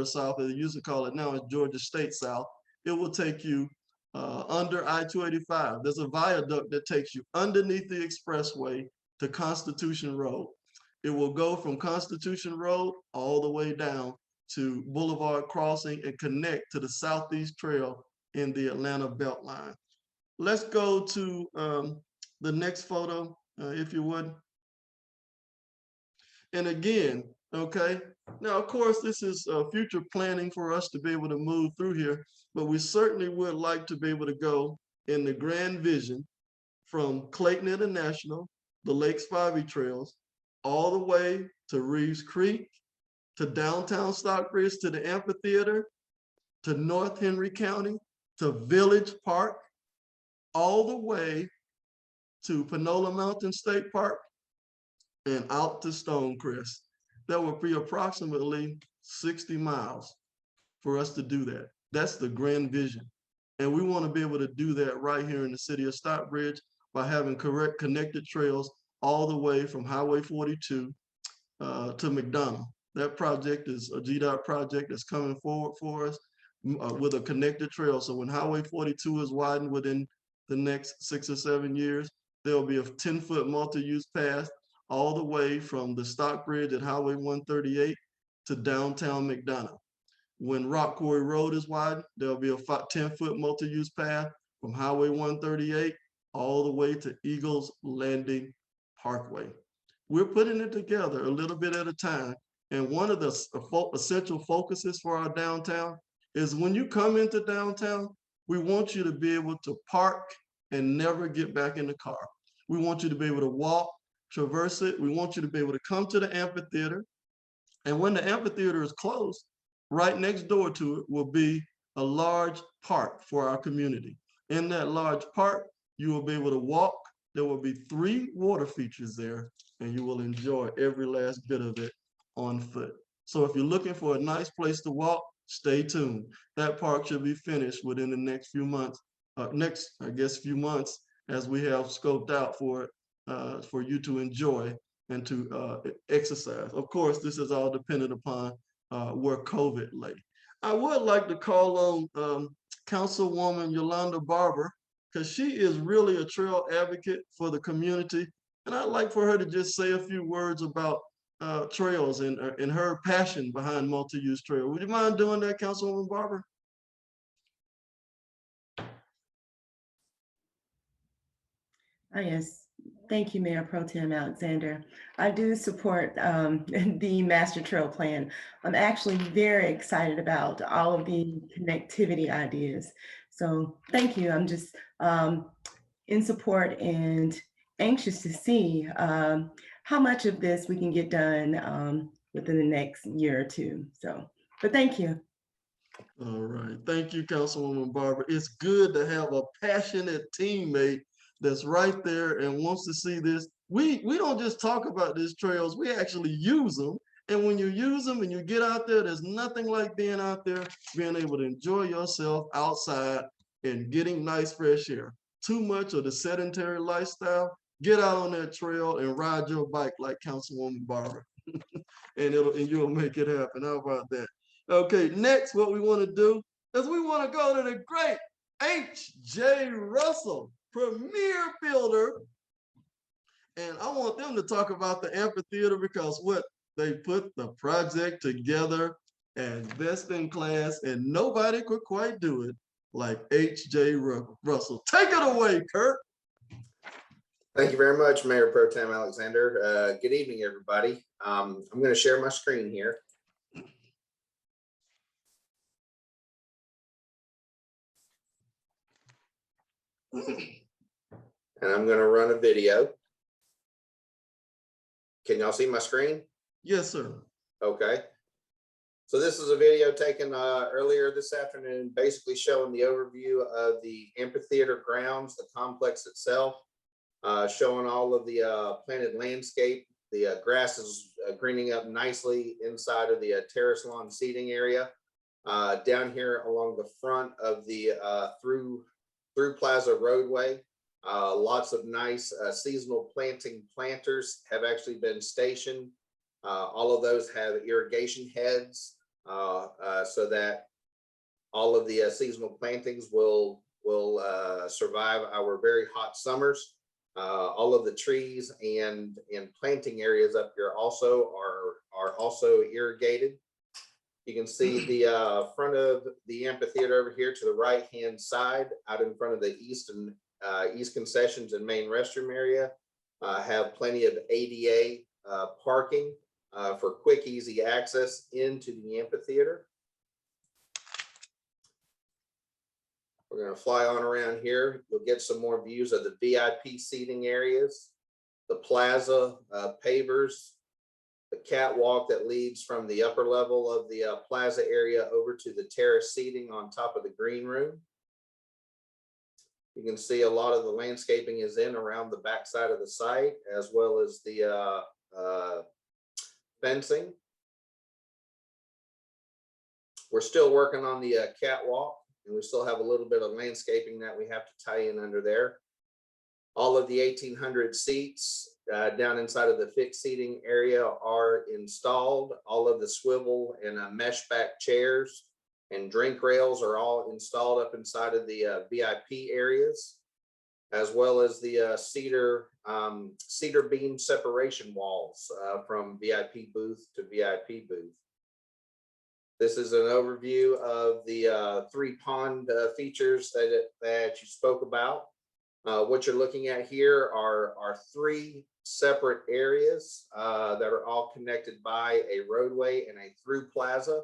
South, as they used to call it. Now it's Georgia State South. It will take you under I-285. There's a viaduct that takes you underneath the expressway to Constitution Road. It will go from Constitution Road all the way down to Boulevard Crossing and connect to the Southeast Trail in the Atlanta Beltline. Let's go to the next photo, if you would. And again, okay, now of course this is future planning for us to be able to move through here, but we certainly would like to be able to go in the grand vision from Clayton International, the Lake Spivey Trails, all the way to Reeves Creek, to downtown Stockbridge, to the amphitheater, to North Henry County, to Village Park, all the way to Panola Mountain State Park, and out to Stonecrest. That would be approximately 60 miles for us to do that. That's the grand vision. And we want to be able to do that right here in the city of Stockbridge by having correct connected trails all the way from Highway 42 to McDonough. That project is a GDOT project that's coming forward for us with a connected trail. So when Highway 42 is widened within the next 6 or 7 years, there'll be a 10-foot multi-use path all the way from the Stockbridge at Highway 138 to downtown McDonough. When Rock Quarry Road is widened, there'll be a 10-foot multi-use path from Highway 138 all the way to Eagles Landing Parkway. We're putting it together a little bit at a time. And one of the essential focuses for our downtown is when you come into downtown, we want you to be able to park and never get back in the car. We want you to be able to walk, traverse it. We want you to be able to come to the amphitheater. And when the amphitheater is closed, right next door to it will be a large park for our community. In that large park, you will be able to walk. There will be 3 water features there, and you will enjoy every last bit of it on foot. So if you're looking for a nice place to walk, stay tuned. That park should be finished within the next few months, few months, as we have scoped out for it, for you to enjoy and to exercise. Of course, this is all dependent upon where COVID lay. I would like to call on Councilwoman Yolanda Barber, because she is really a trail advocate for the community. And I'd like for her to just say a few words about trails and her passion behind multi-use trail. Would you mind doing that, Councilwoman Barber? Oh, yes. Thank you, Mayor Pro Tem Alexander. I do support the Master Trail Plan. I'm actually very excited about all of the connectivity ideas. So thank you. I'm just in support and anxious to see how much of this we can get done within the next year or two. So, but thank you. All right. Thank you, Councilwoman Barber. It's good to have a passionate teammate that's right there and wants to see this. We don't just talk about these trails, we actually use them. And when you use them and you get out there, there's nothing like being out there, being able to enjoy yourself outside and getting nice fresh air. Too much of the sedentary lifestyle, get out on that trail and ride your bike like Councilwoman Barber. and you'll make it happen. How about that? Okay, next, what we want to do is we want to go to the great H.J. Russell, premier builder. And I want them to talk about the amphitheater because what they put the project together and best in class, and nobody could quite do it like H.J. Russell. Take it away, Kurt. Thank you very much, Mayor Pro Tem Alexander. Good evening, everybody. I'm going to share my screen here. And I'm going to run a video. Can y'all see my screen? Yes, sir. Okay. So this is a video taken earlier this afternoon, basically showing the overview of the amphitheater grounds, the complex itself, showing all of the planted landscape. The grass is greening up nicely inside of the terrace lawn seating area. Down here along the front of the through Plaza roadway, lots of nice seasonal planters have actually been stationed. All of those have irrigation heads so that all of the seasonal plantings will survive our very hot summers. All of the trees and planting areas up here also are also irrigated. You can see the front of the amphitheater over here to the right-hand side, out in front of the east concessions and main restroom area, have plenty of ADA parking for quick, easy access into the amphitheater. We're going to fly on around here. You'll get some more views of the VIP seating areas, the plaza pavers, the catwalk that leads from the upper level of the plaza area over to the terrace seating on top of the green room. You can see a lot of the landscaping is in around the backside of the site, as well as the fencing. We're still working on the catwalk, and we still have a little bit of landscaping that we have to tie in under there. All of the 1,800 seats down inside of the fixed seating area are installed. All of the swivel and mesh back chairs and drink rails are all installed up inside of the VIP areas, as well as the cedar beam separation walls from VIP booth to VIP booth. This is an overview of the 3 pond features that you spoke about. What you're looking at here are 3 separate areas that are all connected by a roadway and a through plaza.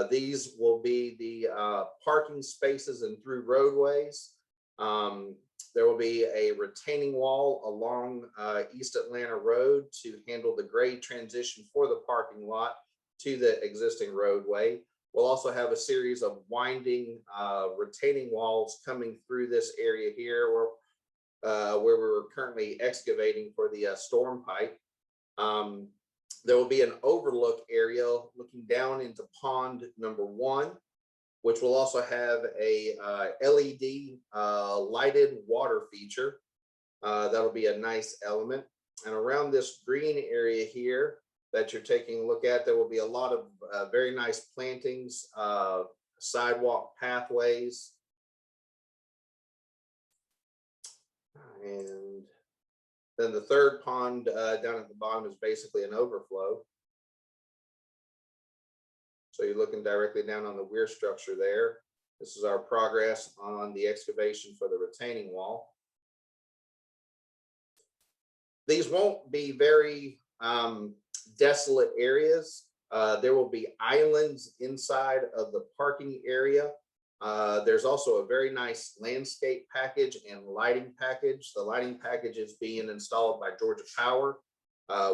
These will be the parking spaces and through roadways. There will be a retaining wall along East Atlanta Road to handle the grade transition for the parking lot to the existing roadway. We'll also have a series of winding retaining walls coming through this area here, where we're currently excavating for the storm pipe. There will be an overlook area looking down into pond number 1, which will also have a LED lighted water feature. That'll be a nice element. And around this green area here that you're taking a look at, there will be a lot of very nice plantings, sidewalk pathways. And then the third pond down at the bottom is basically an overflow. So you're looking directly down on the weir structure there. This is our progress on the excavation for the retaining wall. These won't be very desolate areas. There will be islands inside of the parking area. There's also a very nice landscape package and lighting package. The lighting package is being installed by Georgia Power.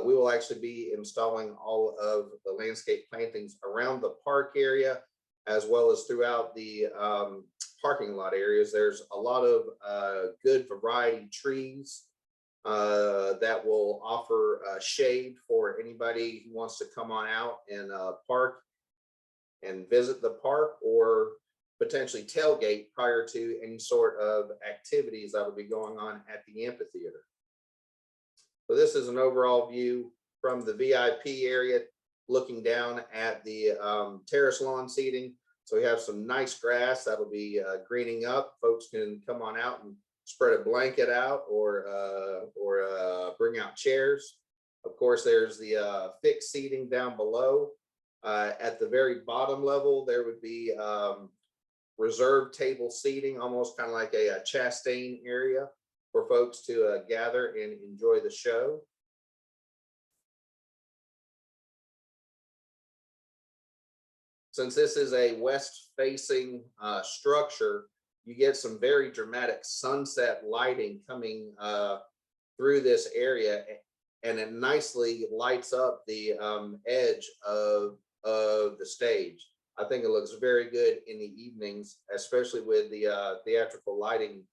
We will actually be installing all of the landscape plantings around the park area, as well as throughout the parking lot areas. There's a lot of good variety trees that will offer shade for anybody who wants to come on out and park and visit the park, or potentially tailgate prior to any sort of activities that will be going on at the amphitheater. So this is an overall view from the VIP area, looking down at the terrace lawn seating. So we have some nice grass that'll be greening up. Folks can come on out and spread a blanket out, or bring out chairs. Of course, there's the fixed seating down below. At the very bottom level, there would be reserved table seating, almost kind of like a Chastain area for folks to gather and enjoy the show. Since this is a west-facing structure, you get some very dramatic sunset lighting coming through this area, and it nicely lights up the edge of the stage. I think it looks very good in the evenings, especially with the theatrical lighting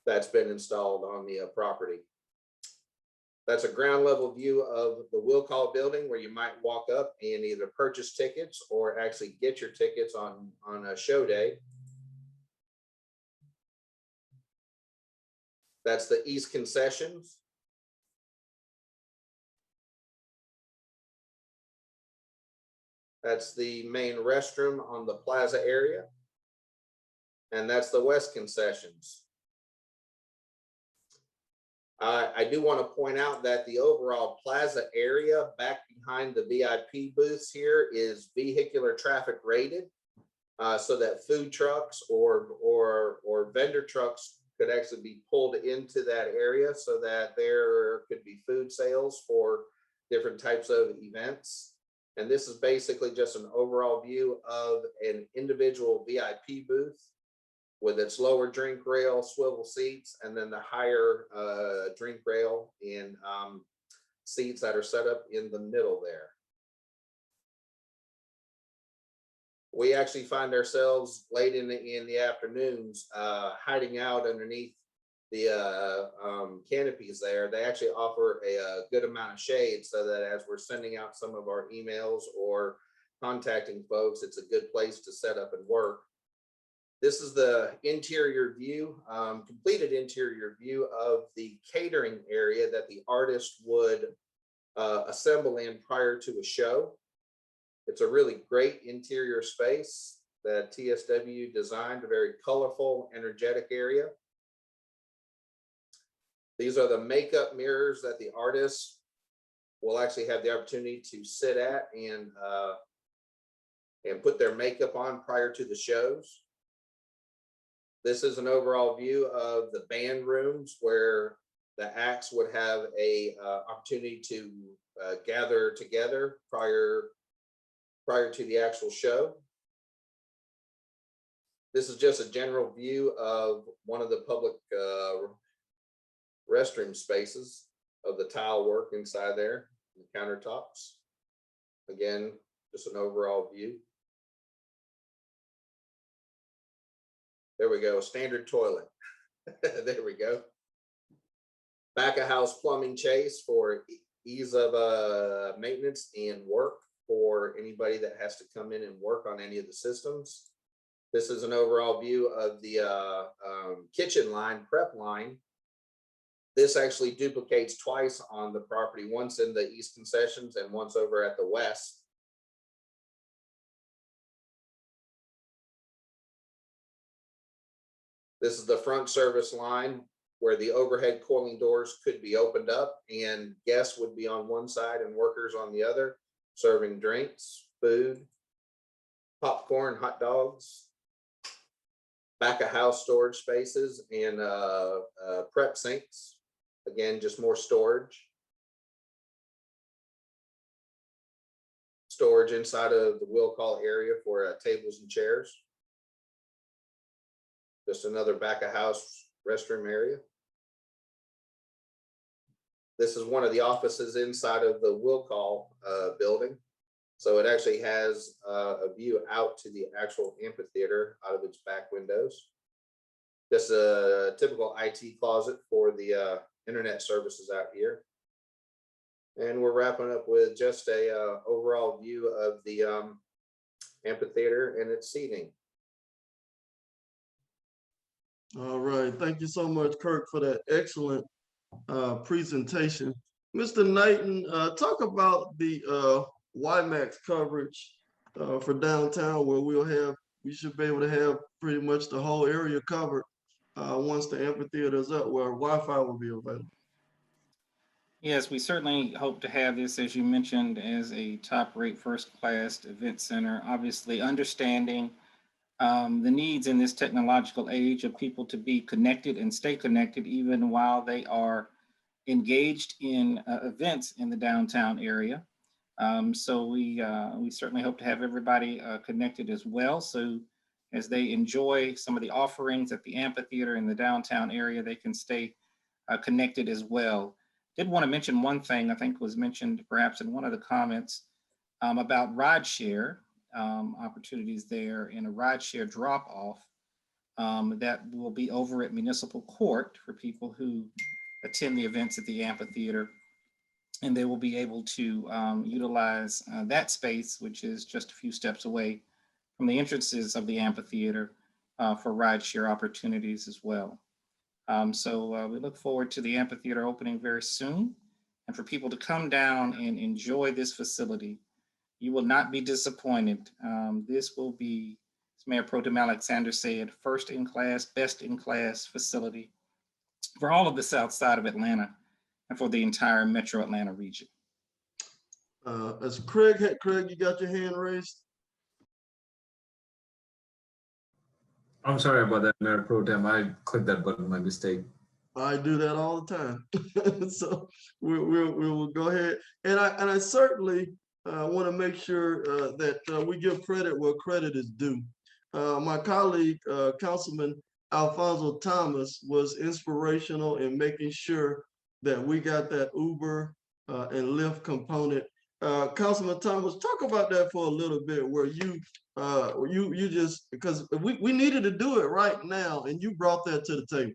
that's been installed on the property. That's a ground level view of the will call building, where you might walk up and either purchase tickets or actually get your tickets on a show day. That's the East concessions. That's the main restroom on the plaza area. And that's the West concessions. I do want to point out that the overall plaza area back behind the VIP booths here is vehicular traffic rated, so that food trucks or vendor trucks could actually be pulled into that area, so that there could be food sales for different types of events. And this is basically just an overall view of an individual VIP booth with its lower drink rail, swivel seats, and then the higher drink rail and seats that are set up in the middle there. We actually find ourselves late in the afternoons hiding out underneath the canopies there. They actually offer a good amount of shade, so that as we're sending out some of our emails or contacting folks, it's a good place to set up and work. This is the interior view, completed interior view of the catering area that the artist would assemble in prior to a show. It's a really great interior space that TSW designed, a very colorful, energetic area. These are the makeup mirrors that the artist will actually have the opportunity to sit at and put their makeup on prior to the shows. This is an overall view of the band rooms, where the acts would have a opportunity to gather together prior to the actual show. This is just a general view of one of the public restroom spaces, of the tile work inside there, the countertops. Again, just an overall view. There we go, standard toilet. There we go. Back of house plumbing chase for ease of maintenance and work for anybody that has to come in and work on any of the systems. This is an overall view of the kitchen line, prep line. This actually duplicates twice on the property, once in the East concessions and once over at the West. This is the front service line, where the overhead coiling doors could be opened up and guests would be on one side and workers on the other, serving drinks, food, popcorn, hot dogs. Back of house storage spaces and prep sinks. Again, just more storage. Storage inside of the will call area for tables and chairs. Just another back of house restroom area. This is one of the offices inside of the will call building. So it actually has a view out to the actual amphitheater out of its back windows. Just a typical IT closet for the internet services out here. And we're wrapping up with just a overall view of the amphitheater and its seating. All right, thank you so much, Kirk, for that excellent presentation. Mr. Knighton, talk about the WiMAX coverage for downtown, where we should be able to have pretty much the whole area covered once the amphitheater is up, where Wi-Fi will be available. Yes, we certainly hope to have this, as you mentioned, as a top-rate first-class event center. Obviously, understanding the needs in this technological age of people to be connected and stay connected even while they are engaged in events in the downtown area. So we certainly hope to have everybody connected as well. So as they enjoy some of the offerings at the amphitheater in the downtown area, they can stay connected as well. Did want to mention one thing, I think was mentioned perhaps in one of the comments about rideshare opportunities there in a rideshare drop-off that will be over at Municipal Court for people who attend the events at the amphitheater. And they will be able to utilize that space, which is just a few steps away from the entrances of the amphitheater for rideshare opportunities as well. So we look forward to the amphitheater opening very soon, and for people to come down and enjoy this facility. You will not be disappointed. This will be, as Mayor Pro Tem Alexander said, first in class, best in class facility for all of the south side of Atlanta and for the entire Metro Atlanta region. As Craig, you got your hand raised? I'm sorry about that, Mayor Pro Tem. I clicked that button by mistake. I do that all the time. So we will go ahead. And I certainly want to make sure that we give credit where credit is due. My colleague, Councilman Alfonso Thomas, was inspirational in making sure that we got that Uber and Lyft component. Councilman Thomas, talk about that for a little bit, where you just, because we needed to do it right now, and you brought that to the table.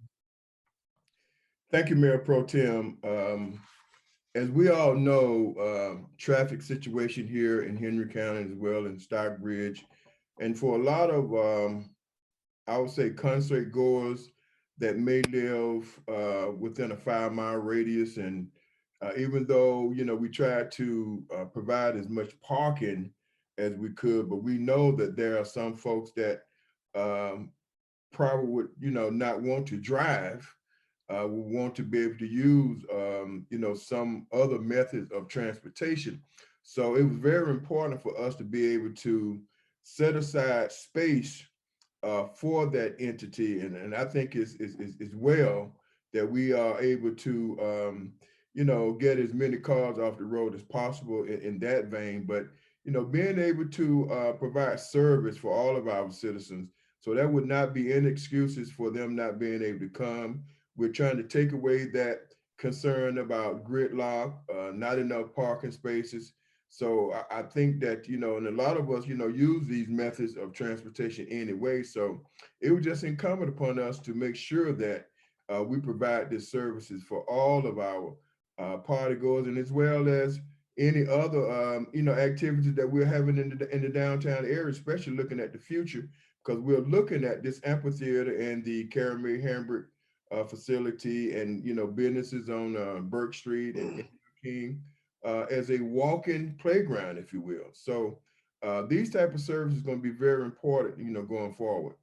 Thank you, Mayor Pro Tem. As we all know, traffic situation here in Henry County as well in Stockbridge, and for a lot of, I would say, concert goers that may live within a 5-mile radius, and even though, you know, we tried to provide as much parking as we could, but we know that there are some folks that probably would, you know, not want to drive. We want to be able to use, you know, some other methods of transportation. So it was very important for us to be able to set aside space for that entity. And I think it's well that we are able to, you know, get as many cars off the road as possible in that vein. But, you know, being able to provide service for all of our citizens. So that would not be any excuses for them not being able to come. We're trying to take away that concern about gridlock, not enough parking spaces. So I think that, you know, and a lot of us, you know, use these methods of transportation anyway. So it was just incumbent upon us to make sure that we provide these services for all of our party goers, and as well as any other, you know, activities that we're having in the downtown area, especially looking at the future, because we're looking at this amphitheater and the Caramel Hamburg facility, and, you know, businesses on Burke Street and King as a walk-in playground, if you will. So these type of services is going to be very important, you know, going forward.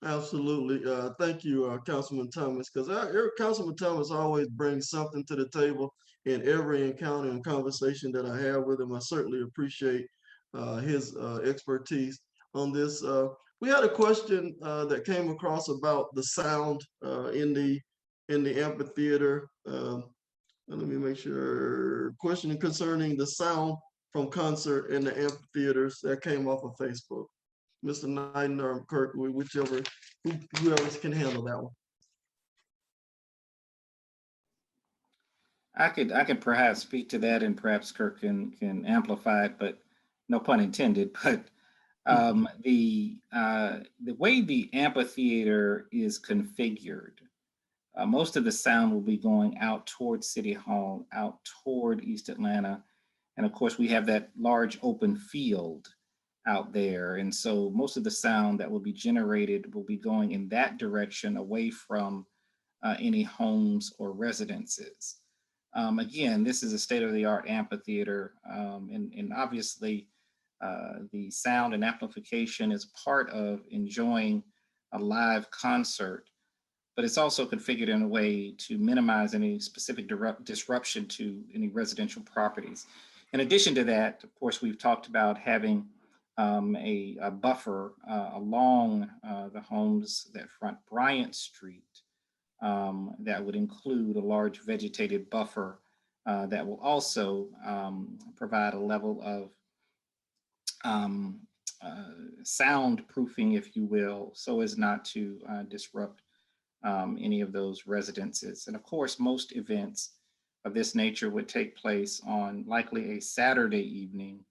Absolutely. Thank you, Councilman Thomas, because Councilman Thomas always brings something to the table in every encounter and conversation that I have with him. I certainly appreciate his expertise on this. We had a question that came across about the sound in the amphitheater. Let me make sure. Question concerning the sound from concert in the amphitheaters that came off of Facebook. Mr. Knighton or Kirk, whoever can handle that one. I could perhaps speak to that, and perhaps Kirk can amplify it, but no pun intended. But the way the amphitheater is configured, most of the sound will be going out toward City Hall, out toward East Atlanta, and of course we have that large open field out there, and so most of the sound that will be generated will be going in that direction, away from any homes or residences. Again, this is a state-of-the-art amphitheater, and obviously the sound and amplification is part of enjoying a live concert, but it's also configured in a way to minimize any specific disruption to any residential properties. In addition to that, of course, we've talked about having a buffer along the homes that front Bryant Street that would include a large vegetated buffer that will also provide a level of soundproofing, if you will, so as not to disrupt any of those residences. And of course, most events of this nature would take place on likely a Saturday evening,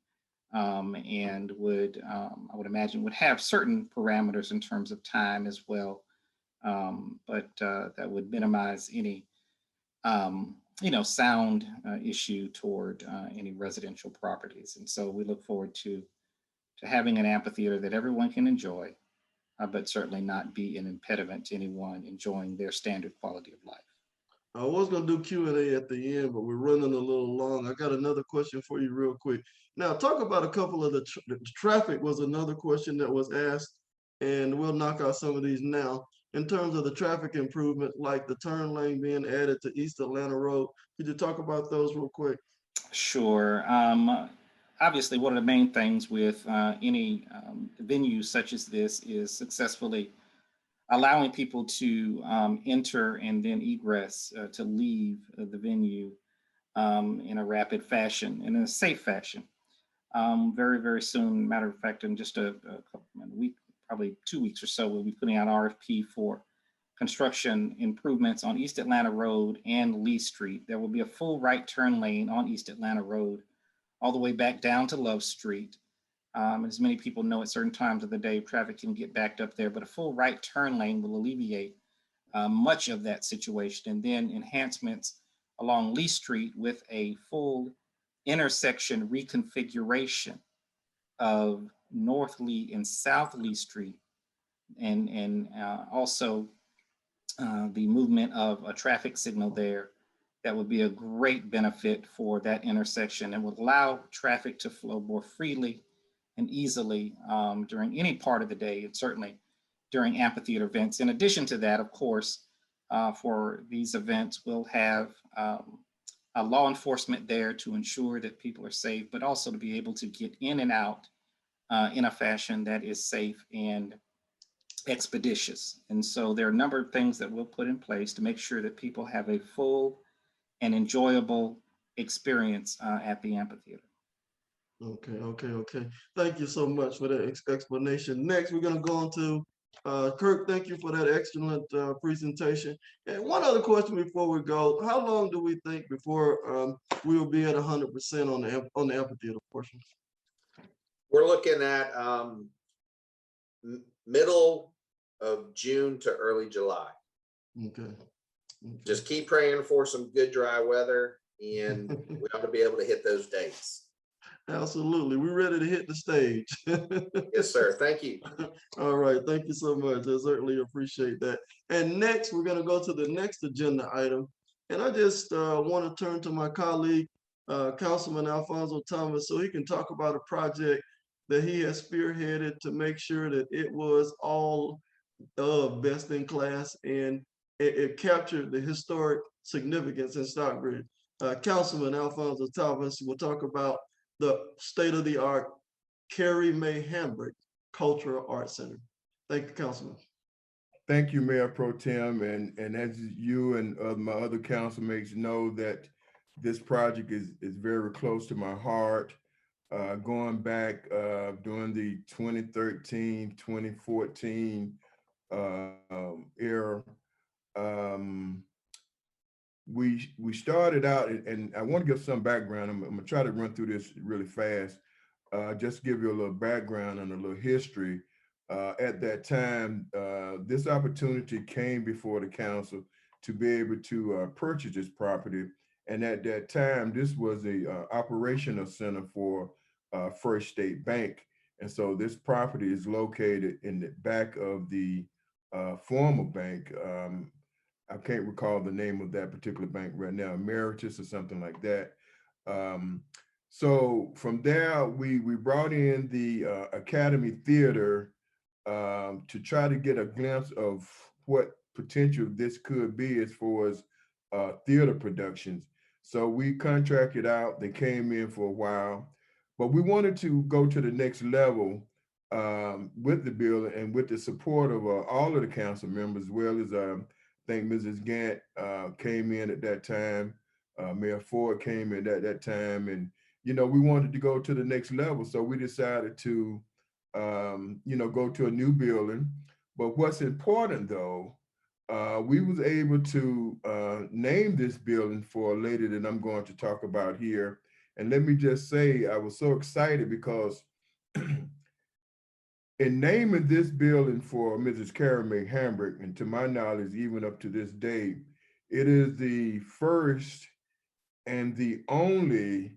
and would, I would imagine, would have certain parameters in terms of time as well, but that would minimize any, sound issue toward any residential properties. And so we look forward to having an amphitheater that everyone can enjoy, but certainly not be an impediment to anyone enjoying their standard quality of life. I was gonna do Q&A at the end, but we're running a little long. I got another question for you real quick. Now, talk about a couple of the traffic was another question that was asked, and we'll knock out some of these now. In terms of the traffic improvement, like the turn lane being added to East Atlanta Road, could you talk about those real quick? Sure. Obviously, one of the main things with any venue such as this is successfully allowing people to enter and then egress to leave the venue in a rapid fashion and in a safe fashion. Very, very soon, matter of fact, in just a week, probably 2 weeks or so, we'll be putting out an RFP for construction improvements on East Atlanta Road and Lee Street. There will be a full right turn lane on East Atlanta Road all the way back down to Love Street. As many people know, at certain times of the day, traffic can get backed up there, but a full right turn lane will alleviate much of that situation. And then enhancements along Lee Street with a full intersection reconfiguration of North Lee and South Lee Street, and also the movement of a traffic signal there that would be a great benefit for that intersection and would allow traffic to flow more freely and easily during any part of the day, and certainly during amphitheater events. In addition to that, of course, for these events, we'll have a law enforcement there to ensure that people are safe, but also to be able to get in and out in a fashion that is safe and expeditious. And so there are a number of things that we'll put in place to make sure that people have a full and enjoyable experience at the amphitheater. Okay. Thank you so much for that explanation. Next, we're gonna go on to Kirk. Thank you for that excellent presentation. And one other question before we go: how long do we think before we will be at 100% on the amphitheater portion? We're looking at middle of June to early July. Okay. Just keep praying for some good dry weather, and we ought to be able to hit those dates. Absolutely. We're ready to hit the stage. Yes, sir. Thank you. All right. Thank you so much. I certainly appreciate that. And next, we're going to go to the next agenda item. And I just want to turn to my colleague, Councilman Alfonso Thomas, so he can talk about a project that he has spearheaded to make sure that it was all best in class, and it captured the historic significance in Stockbridge. Councilman Alfonso Thomas will talk about the state-of-the-art Carrie Mae Hambrick Cultural Arts Center. Thank you, Councilman. Thank you, Mayor Pro Tem. And as you and my other councilmates know, that this project is very close to my heart. Going back during the 2013, 2014 era, we started out, and I want to give some background. I'm gonna try to run through this really fast. Just to give you a little background and a little history. At that time, this opportunity came before the council to be able to purchase this property. And at that time, this was a operational center for First State Bank. And so this property is located in the back of the former bank. I can't recall the name of that particular bank right now, Emeritus or something like that. So from there, we brought in the Academy Theater to try to get a glimpse of what potential this could be as far as theater productions. So we contracted out, they came in for a while, but we wanted to go to the next level with the building and with the support of all of the council members, as well as I think Mrs. Gant came in at that time, Mayor Ford came in at that time, and we wanted to go to the next level. So we decided to go to a new building. But what's important though, we was able to name this building for a lady that I'm going to talk about here. And let me just say, I was so excited because in naming this building for Mrs. Carrie Mae Hambrick, and to my knowledge, even up to this day, it is the first and the only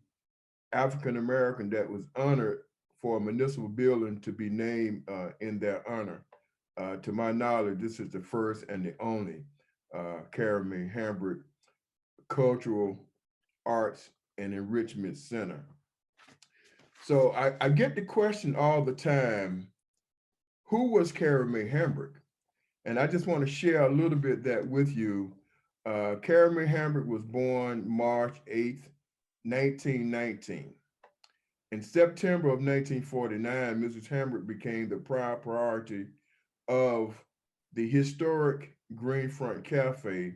African-American that was honored for a municipal building to be named in their honor. To my knowledge, this is the first and the only Carrie Mae Hambrick Cultural Arts and Enrichment Center. So I get the question all the time, who was Carrie Mae Hambrick? And I just want to share a little bit that with you. Carrie Mae Hambrick was born March 8th, 1919. In September of 1949, Mrs. Hambrick became the proud proprietor of the historic Greenfront Cafe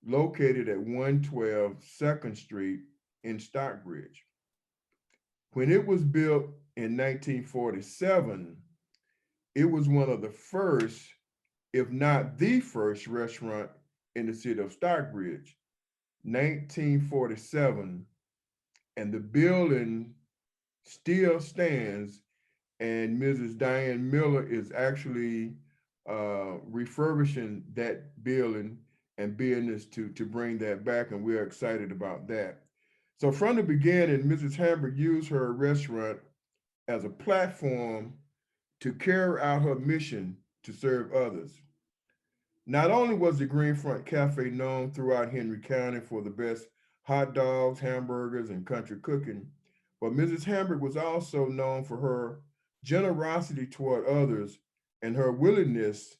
located at 112 2nd Street in Stockbridge. When it was built in 1947, it was one of the first, if not the first, restaurant in the city of Stockbridge. 1947, and the building still stands, and Mrs. Diane Miller is actually refurbishing that building and business to bring that back, and we're excited about that. So from the beginning, Mrs. Hambrick used her restaurant as a platform to carry out her mission to serve others. Not only was the Greenfront Cafe known throughout Henry County for the best hot dogs, hamburgers, and country cooking, but Mrs. Hambrick was also known for her generosity toward others and her willingness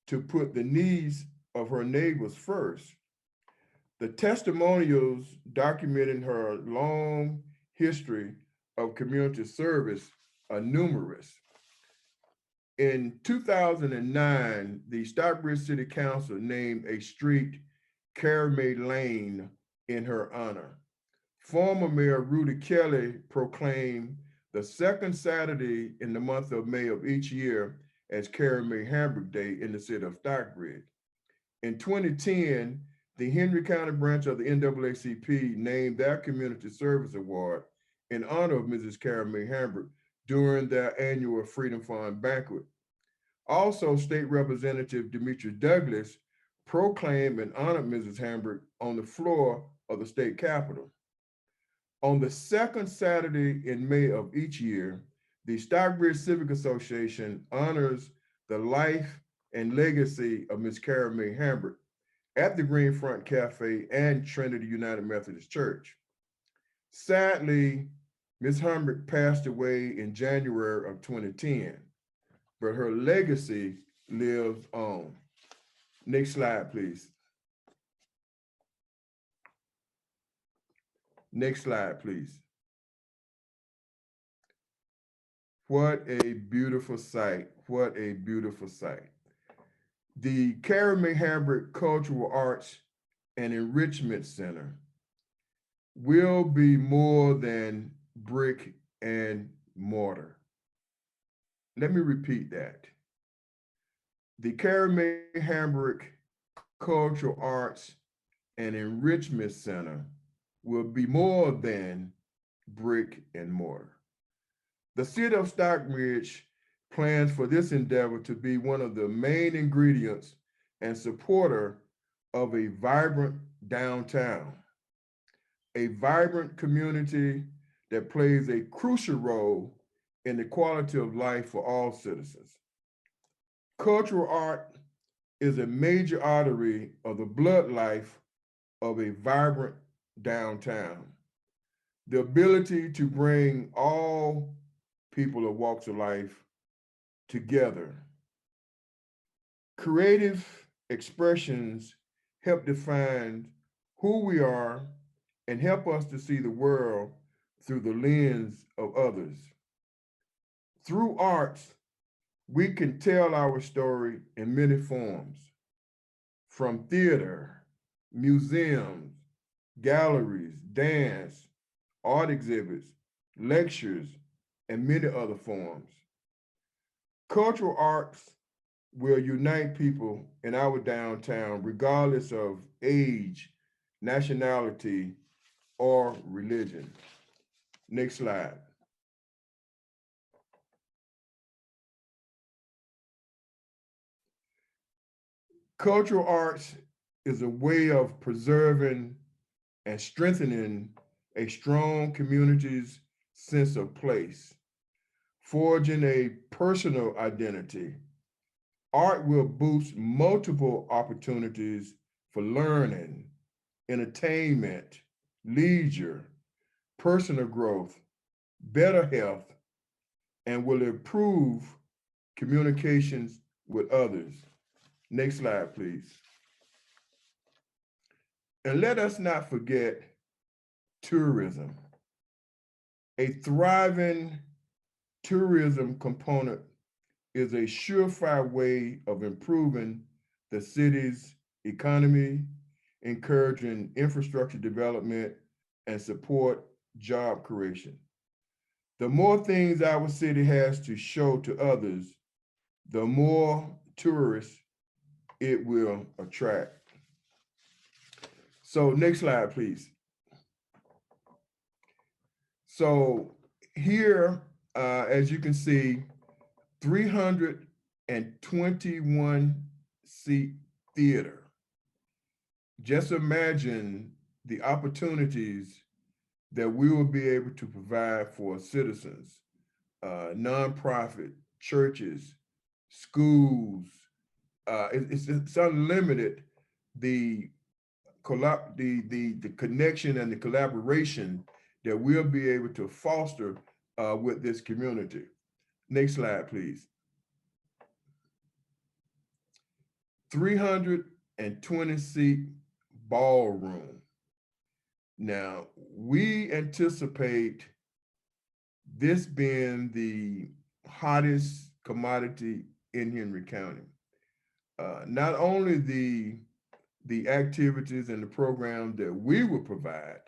to put the needs of her neighbors first. The testimonials documenting her long history of community service are numerous. In 2009, the Stockbridge City Council named a street Carrie Mae Lane in her honor. Former Mayor Rudy Kelly proclaimed the second Saturday in the month of May of each year as Carrie Mae Hambrick Day in the city of Stockbridge. In 2010, the Henry County branch of the NAACP named their Community Service Award in honor of Mrs. Carrie Mae Hambrick during their annual Freedom Fund banquet. Also, State Representative Demetrius Douglas proclaimed and honored Mrs. Hambrick on the floor of the state capitol. On the second Saturday in May of each year, the Stockbridge Civic Association honors the life and legacy of Ms. Carrie Mae Hambrick at the Greenfront Cafe and Trinity United Methodist Church. Sadly, Ms. Hambrick passed away in January of 2010, but her legacy lives on. Next slide, please. Next slide, please. What a beautiful sight. What a beautiful sight. The Carrie Mae Hambrick Cultural Arts and Enrichment Center will be more than brick and mortar. Let me repeat that. The Carrie Mae Hambrick Cultural Arts and Enrichment Center will be more than brick and mortar. The city of Stockbridge plans for this endeavor to be one of the main ingredients and supporter of a vibrant downtown, a vibrant community that plays a crucial role in the quality of life for all citizens. Cultural art is a major artery of the blood life of a vibrant downtown. The ability to bring all people of walks of life together. Creative expressions help define who we are and help us to see the world through the lens of others. Through arts, we can tell our story in many forms, from theater, museums, galleries, dance, art exhibits, lectures, and many other forms. Cultural arts will unite people in our downtown regardless of age, nationality, or religion. Next slide. Cultural arts is a way of preserving and strengthening a strong community's sense of place, forging a personal identity. Art will boost multiple opportunities for learning, entertainment, leisure, personal growth, better health, and will improve communications with others. Next slide, please. And let us not forget tourism. A thriving tourism component is a surefire way of improving the city's economy, encouraging infrastructure development, and support job creation. The more things our city has to show to others, the more tourists it will attract. So next slide, please. So here, as you can see, 321 seat theater. Just imagine the opportunities that we will be able to provide for citizens, nonprofit, churches, schools. It's unlimited, the connection and the collaboration that we'll be able to foster with this community. Next slide, please. 320 seat ballroom. Now, we anticipate this being the hottest commodity in Henry County. Not only the activities and the programs that we will provide,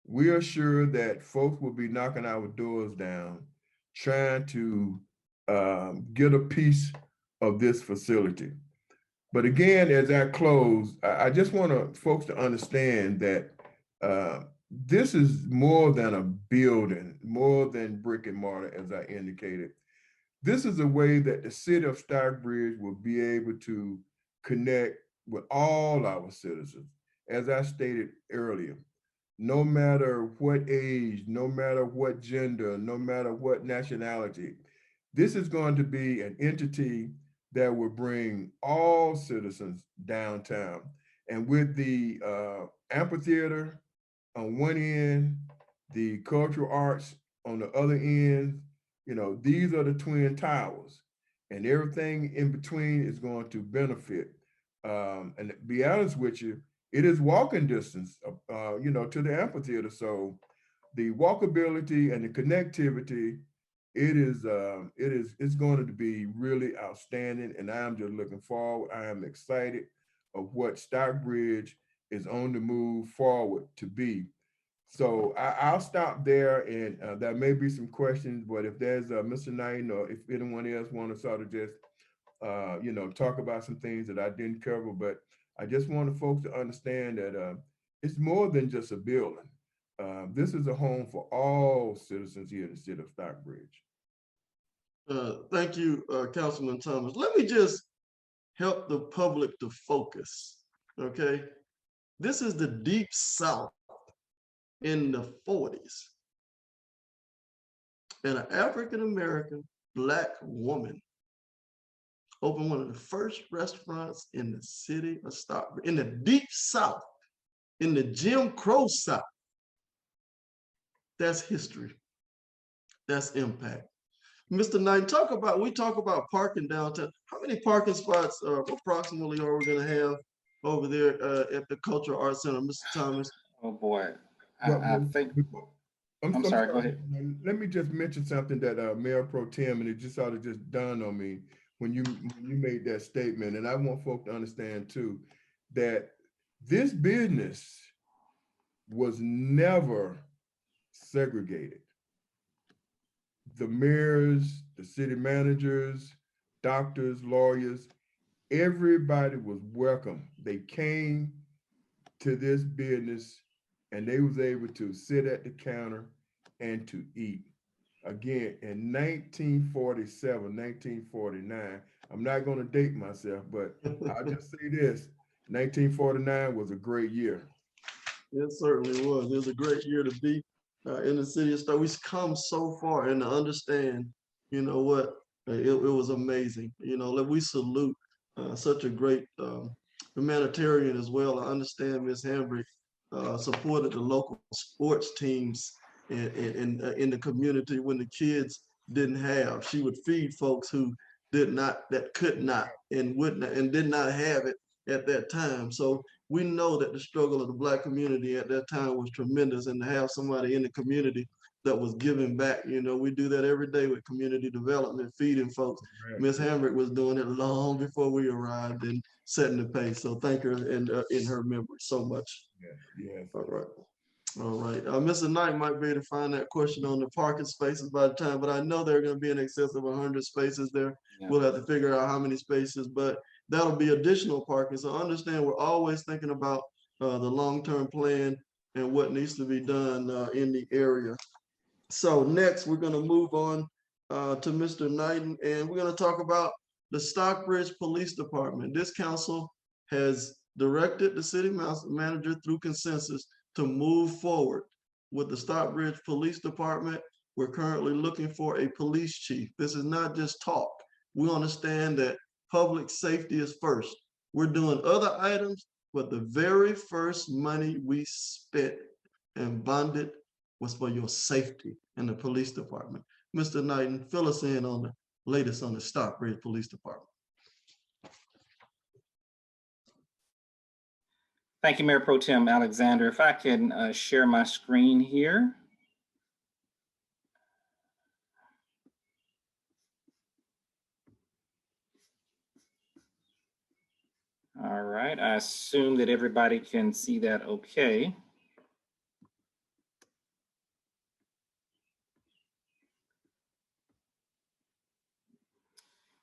we are sure that folks will be knocking our doors down, trying to get a piece of this facility. But again, as I close, I just want folks to understand that this is more than a building, more than brick and mortar, as I indicated. This is a way that the city of Stockbridge will be able to connect with all our citizens. As I stated earlier, no matter what age, no matter what gender, no matter what nationality, this is going to be an entity that will bring all citizens downtown. And with the amphitheater on one end, the cultural arts on the other end, you know, these are the twin towers, and everything in between is going to benefit. And to be honest with you, it is walking distance, you know, to the amphitheater. So the walkability and the connectivity, it's going to be really outstanding. And I'm just looking forward. I am excited of what Stockbridge is on the move forward to be. So I'll stop there, and there may be some questions, but if there's Mr. Knight or if anyone else want to sort of just, you know, talk about some things that I didn't cover, but I just want folks to understand that it's more than just a building. This is a home for all citizens here in the city of Stockbridge. Thank you, Councilman Thomas. Let me just help the public to focus, okay? This is the Deep South in the 40s. And an African-American Black woman opened one of the first restaurants in the city of Stockbridge, in the Deep South, in the Jim Crow South. That's history. That's impact. Mr. Knight, we talk about parking downtown. How many parking spots approximately are we gonna have over there at the Cultural Arts Center, Mr. Thomas? Oh, boy. I think, I'm sorry, go ahead. Let me just mention something that Mayor Pro Tem, and it just sort of just dawned on me when you made that statement. And I want folks to understand too, that this business was never segregated. the mayors, the city managers, doctors, lawyers, everybody was welcome. They came to this business and they was able to sit at the counter and to eat. Again, in 1947, 1949, I'm not going to date myself, but I'll just say this, 1949 was a great year. It certainly was. It was a great year to be in the city of Stockbridge. We've come so far and to understand, you know what, it was amazing. You know, we salute such a great humanitarian as well. I understand Ms. Hambrick supported the local sports teams in the community when the kids didn't have. She would feed folks who could not, and would not, and did not have it at that time. So we know that the struggle of the Black community at that time was tremendous, and to have somebody in the community that was giving back, you know, we do that every day with community development, feeding folks. Ms. Hambrick was doing it long before we arrived and setting the pace. So thank her and in her memory so much. Yes. All right. All right. Mr. Knight might be able to find that question on the parking spaces by the time, but I know there are going to be in excess of 100 spaces there. Yeah. We'll have to figure out how many spaces, but that'll be additional parking. So understand we're always thinking about the long-term plan and what needs to be done in the area. So next, we're going to move on to Mr. Knighton, and we're going to talk about the Stockbridge Police Department. This council has directed the city manager through consensus to move forward with the Stockbridge Police Department. We're currently looking for a police chief. This is not just talk. We understand that public safety is first. We're doing other items, but the very first money we spent and bonded was for your safety in the police department. Mr. Knighton, fill us in on the latest on the Stockbridge Police Department. Thank you, Mayor Pro Tem Alexander. If I can share my screen here. All right, I assume that everybody can see that okay.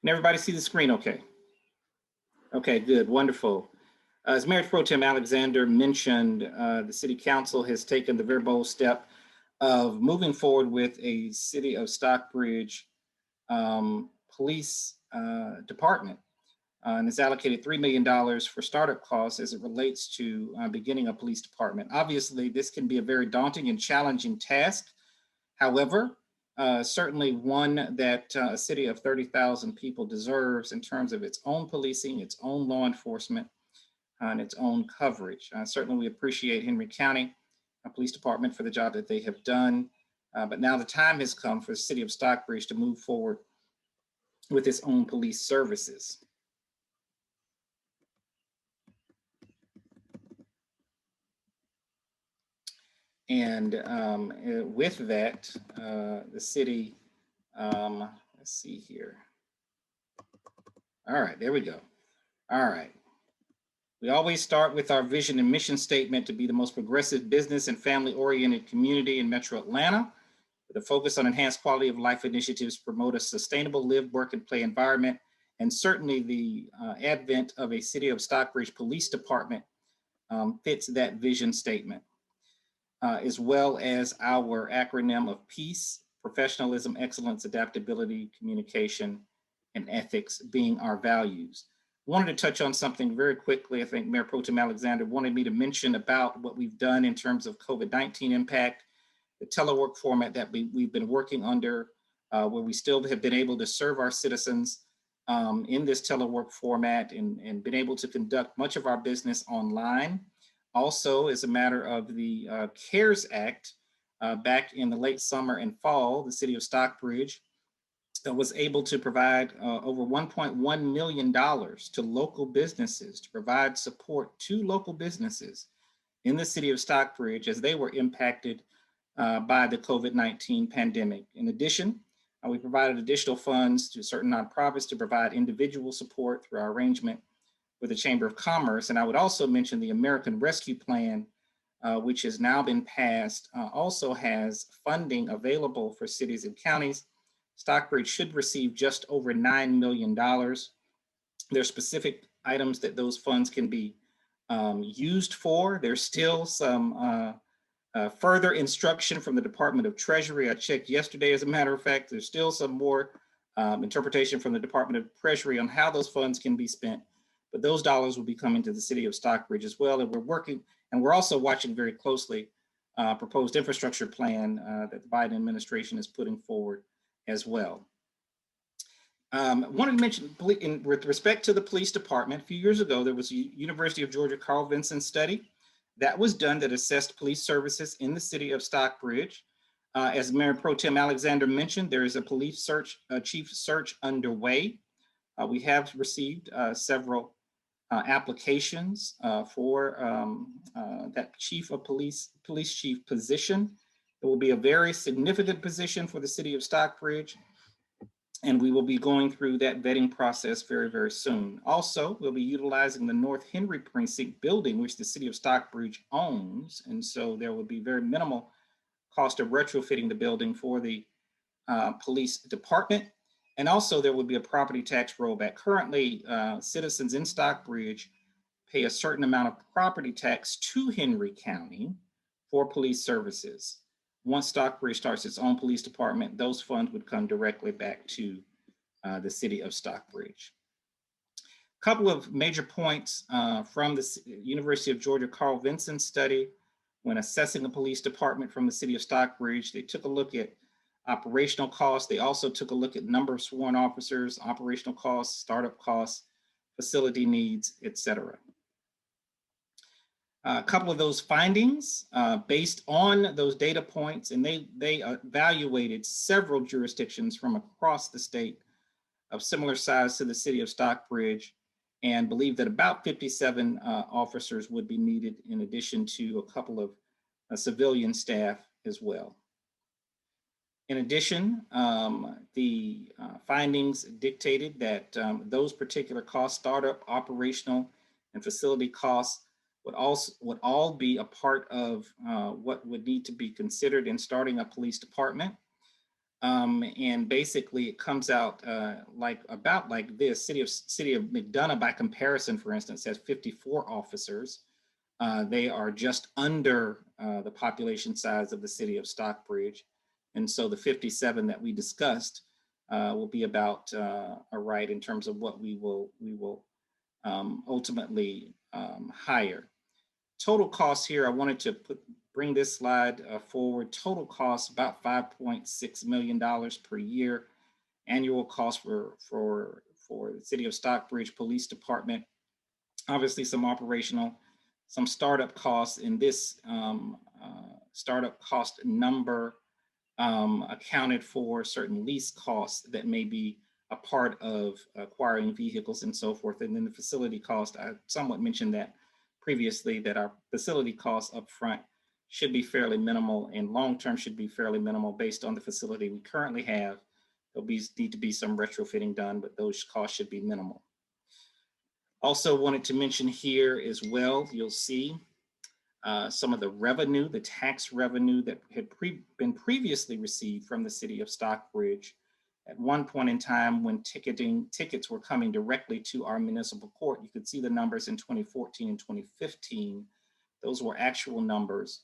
Can everybody see the screen okay? Okay, good, wonderful. As Mayor Pro Tem Alexander mentioned, the City Council has taken the very bold step of moving forward with a City of Stockbridge police department, and has allocated $3 million for startup costs as it relates to beginning a police department. Obviously, this can be a very daunting and challenging task. However, certainly one that a city of 30,000 people deserves in terms of its own policing, its own law enforcement, and its own coverage. Certainly we appreciate Henry County Police Department for the job that they have done, but now the time has come for the city of Stockbridge to move forward with its own police services. And with that, the city, let's see here. All right, there we go. All right. We always start with our vision and mission statement to be the most progressive business and family-oriented community in Metro Atlanta, with a focus on enhanced quality of life initiatives to promote a sustainable live, work, and play environment. And certainly the advent of a City of Stockbridge Police Department fits that vision statement, as well as our acronym of peace, professionalism, excellence, adaptability, communication, and ethics being our values. Wanted to touch on something very quickly. I think Mayor Pro Tem Alexander wanted me to mention about what we've done in terms of COVID-19 impact, the telework format that we've been working under, where we still have been able to serve our citizens in this telework format and been able to conduct much of our business online. Also, as a matter of the CARES Act, back in the late summer and fall, the city of Stockbridge was able to provide over $1.1 million to local businesses, to provide support to local businesses in the city of Stockbridge as they were impacted by the COVID-19 pandemic. In addition, we provided additional funds to certain nonprofits to provide individual support through our arrangement with the Chamber of Commerce. And I would also mention the American Rescue Plan, which has now been passed, also has funding available for cities and counties Stockbridge should receive just over $9 million. There are specific items that those funds can be used for. There's still some further instruction from the Department of Treasury. I checked yesterday, as a matter of fact. There's still some more interpretation from the Department of Treasury on how those funds can be spent. But those dollars will be coming to the city of Stockbridge as well. And we're also watching very closely proposed infrastructure plan that the Biden administration is putting forward as well. Wanted to mention with respect to the police department, a few years ago, there was a University of Georgia Carl Vinson study that was done that assessed police services in the city of Stockbridge. As Mayor Pro Tem Alexander mentioned, there is a police chief search underway. We have received several applications for that chief of police chief position. It will be a very significant position for the city of Stockbridge, and we will be going through that vetting process very, very soon. Also, we'll be utilizing the North Henry Precinct building, which the city of Stockbridge owns, and so there will be very minimal cost of retrofitting the building for the police department. And also there would be a property tax rollback. Currently, citizens in Stockbridge pay a certain amount of property tax to Henry County for police services. Once Stockbridge starts its own police department, those funds would come directly back to the city of Stockbridge. A couple of major points from the University of Georgia Carl Vinson study. When assessing the police department from the city of Stockbridge, they took a look at operational costs. They also took a look at number of sworn officers, operational costs, startup costs, facility needs, et cetera. A couple of those findings based on those data points, and they evaluated several jurisdictions from across the state of similar size to the city of Stockbridge, and believe that about 57 officers would be needed in addition to a couple of civilian staff as well. In addition, the findings dictated that those particular costs, startup, operational, and facility costs, would all be a part of what would need to be considered in starting a police department. And basically it comes out about like this. City of McDonough, by comparison, for instance, has 54 officers. They are just under the population size of the city of Stockbridge. And so the 57 that we discussed will be about right in terms of what we will ultimately hire. Total costs here, I wanted to bring this slide forward. Total costs about $5.6 million per year. Annual cost for the city of Stockbridge Police Department. Obviously some operational, some startup costs. In this startup cost number accounted for certain lease costs that may be a part of acquiring vehicles and so forth. And then the facility cost, I somewhat mentioned that previously, that our facility costs up front should be fairly minimal and long-term should be fairly minimal based on the facility we currently have. There'll need to be some retrofitting done, but those costs should be minimal. Also wanted to mention here as well, you'll see some of the revenue, the tax revenue that had been previously received from the city of Stockbridge. At one point in time when tickets were coming directly to our municipal court, you could see the numbers in 2014 and 2015. Those were actual numbers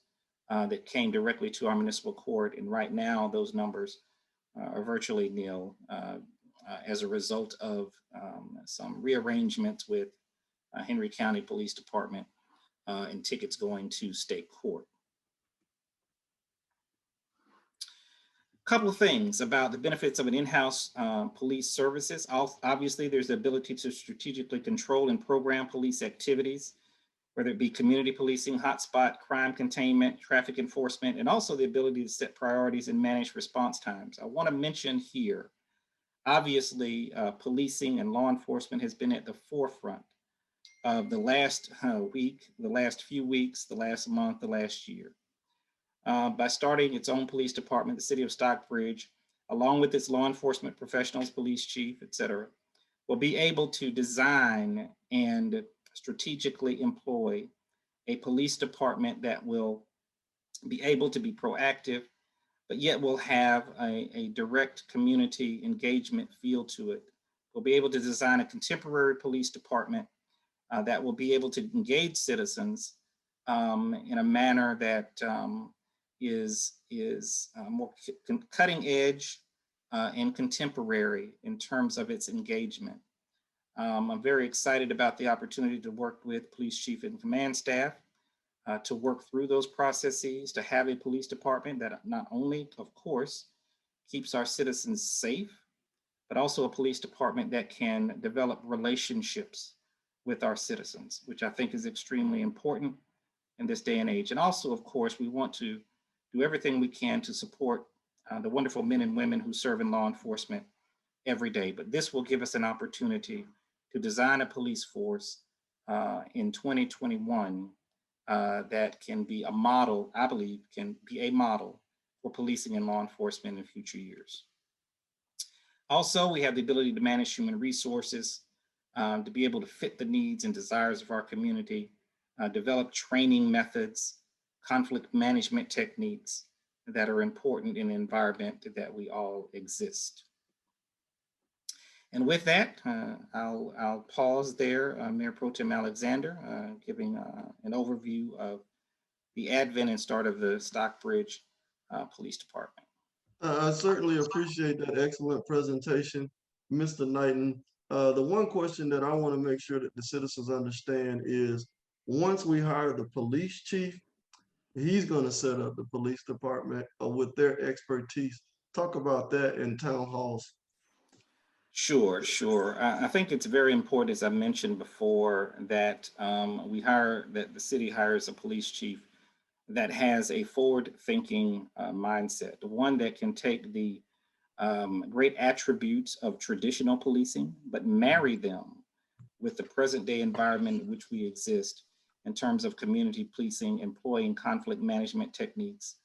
that came directly to our municipal court. And right now, those numbers are virtually nil as a result of some rearrangements with Henry County Police Department and tickets going to state court. Couple of things about the benefits of an in-house police services. Obviously, there's the ability to strategically control and program police activities, whether it be community policing, hotspot, crime containment, traffic enforcement, and also the ability to set priorities and manage response times. I want to mention here, obviously, policing and law enforcement has been at the forefront of the last week, the last few weeks, the last month, the last year. By starting its own police department, the city of Stockbridge, along with its law enforcement professionals, police chief, et cetera, will be able to design and strategically employ a police department that will be able to be proactive, but yet will have a direct community engagement feel to it. We'll be able to design a contemporary police department that will be able to engage citizens in a manner that is more cutting edge and contemporary in terms of its engagement. I'm very excited about the opportunity to work with police chief and command staff to work through those processes, to have a police department that not only, of course, keeps our citizens safe, but also a police department that can develop relationships with our citizens, which I think is extremely important in this day and age. And also, of course, we want to do everything we can to support the wonderful men and women who serve in law enforcement every day. But this will give us an opportunity to design a police force in 2021 that can be a model, I believe, can be a model for policing and law enforcement in future years. Also, we have the ability to manage human resources, to be able to fit the needs and desires of our community, develop training methods, conflict management techniques that are important in the environment that we all exist. And with that, I'll pause there, Mayor Pro Tem Alexander, giving an overview of the advent and start of the Stockbridge Police Department. I certainly appreciate that excellent presentation, Mr. Knighton. The one question that I want to make sure that the citizens understand is once we hire the police chief, he's going to set up the police department with their expertise. Talk about that in town halls. Sure. I think it's very important, as I mentioned before, that that the city hires a police chief that has a forward-thinking mindset, one that can take the great attributes of traditional policing, but marry them with the present-day environment in which we exist in terms of community policing, employing conflict management techniques,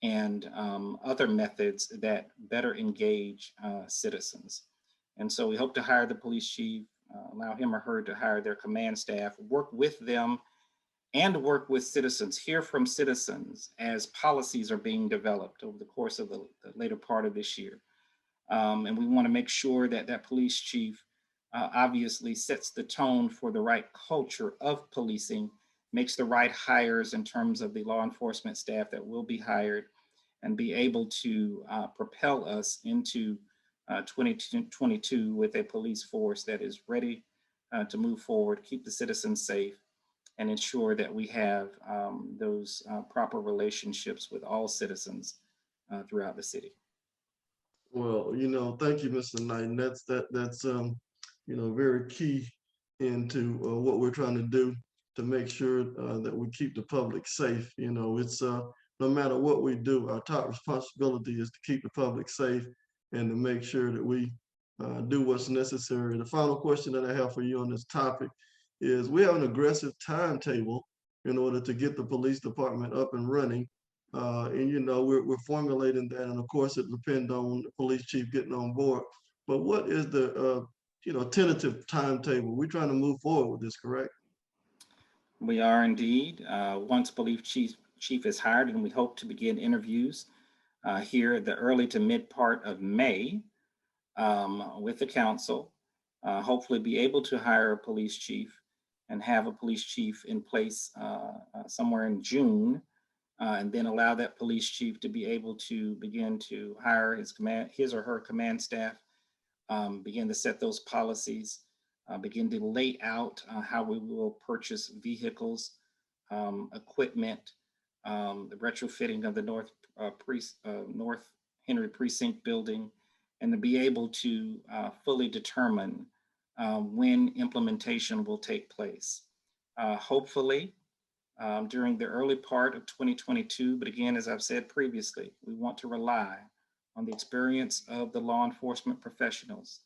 and other methods that better engage citizens. And so we hope to hire the police chief, allow him or her to hire their command staff, work with them and work with citizens, hear from citizens as policies are being developed over the course of the later part of this year. And we want to make sure that that police chief obviously sets the tone for the right culture of policing, makes the right hires in terms of the law enforcement staff that will be hired, and be able to propel us into 2022 with a police force that is ready to move forward, keep the citizens safe, and ensure that we have those proper relationships with all citizens throughout the city. Well, thank you, Mr. Knighton. That's very key into what we're trying to do to make sure that we keep the public safe. It's no matter what we do, our top responsibility is to keep the public safe and to make sure that we do what's necessary. The final question that I have for you on this topic is we have an aggressive timetable in order to get the police department up and running. And we're formulating that, and of course it depends on the police chief getting on board. But what is the tentative timetable? We're trying to move forward with this, correct? We are indeed. Once police chief is hired, and we hope to begin interviews here at the early to mid part of May with the council. Hopefully be able to hire a police chief and have a police chief in place somewhere in June, and then allow that police chief to be able to begin to hire his or her command staff, begin to set those policies, begin to lay out how we will purchase vehicles, equipment, the retrofitting of the North Henry Precinct building, and to be able to fully determine when implementation will take place. Hopefully during the early part of 2022, but again, as I've said previously, we want to rely on the experience of the law enforcement professionals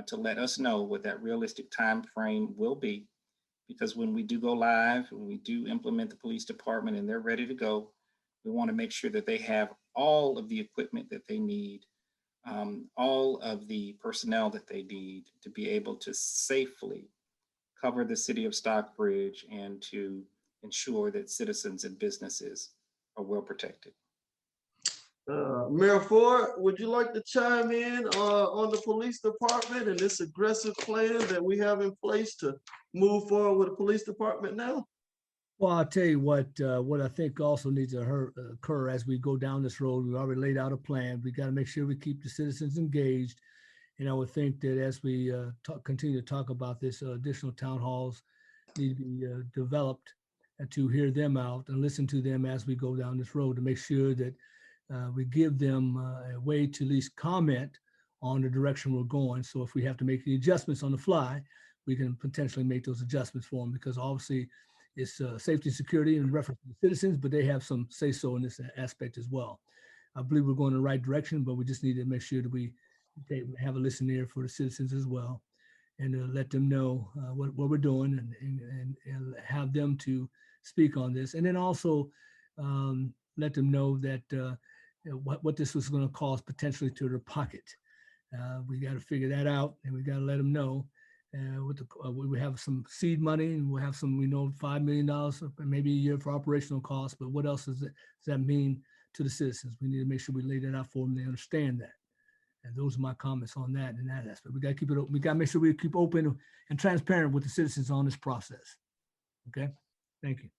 to let us know what that realistic time frame will be. Because when we do go live, when we do implement the police department and they're ready to go, we want to make sure that they have all of the equipment that they need, all of the personnel that they need to be able to safely cover the city of Stockbridge and to ensure that citizens and businesses are well protected. Mayor Ford, would you like to chime in on the police department and this aggressive plan that we have in place to move forward with the police department now? Well, I'll tell you what I think also needs to occur as we go down this road. We already laid out a plan. We got to make sure we keep the citizens engaged. And I would think that as we continue to talk about this, additional town halls need to be developed and to hear them out and listen to them as we go down this road to make sure that we give them a way to at least comment on the direction we're going. So if we have to make the adjustments on the fly, we can potentially make those adjustments for them, because obviously it's safety and security in reference to the citizens, but they have some say so in this aspect as well. I believe we're going in the right direction, but we just need to make sure that we have a listening ear for the citizens as well, and let them know what we're doing, and have them to speak on this. And then also let them know that what this was going to cost potentially to their pocket. We got to figure that out, and we got to let them know. We have some seed money, and we'll have some, $5 million maybe a year for operational costs. But what else does that mean to the citizens? We need to make sure we lay that out for them. They understand that. And those are my comments on that and that aspect. We got to keep it open. We got to make sure we keep open and transparent with the citizens on this process. Okay, thank you.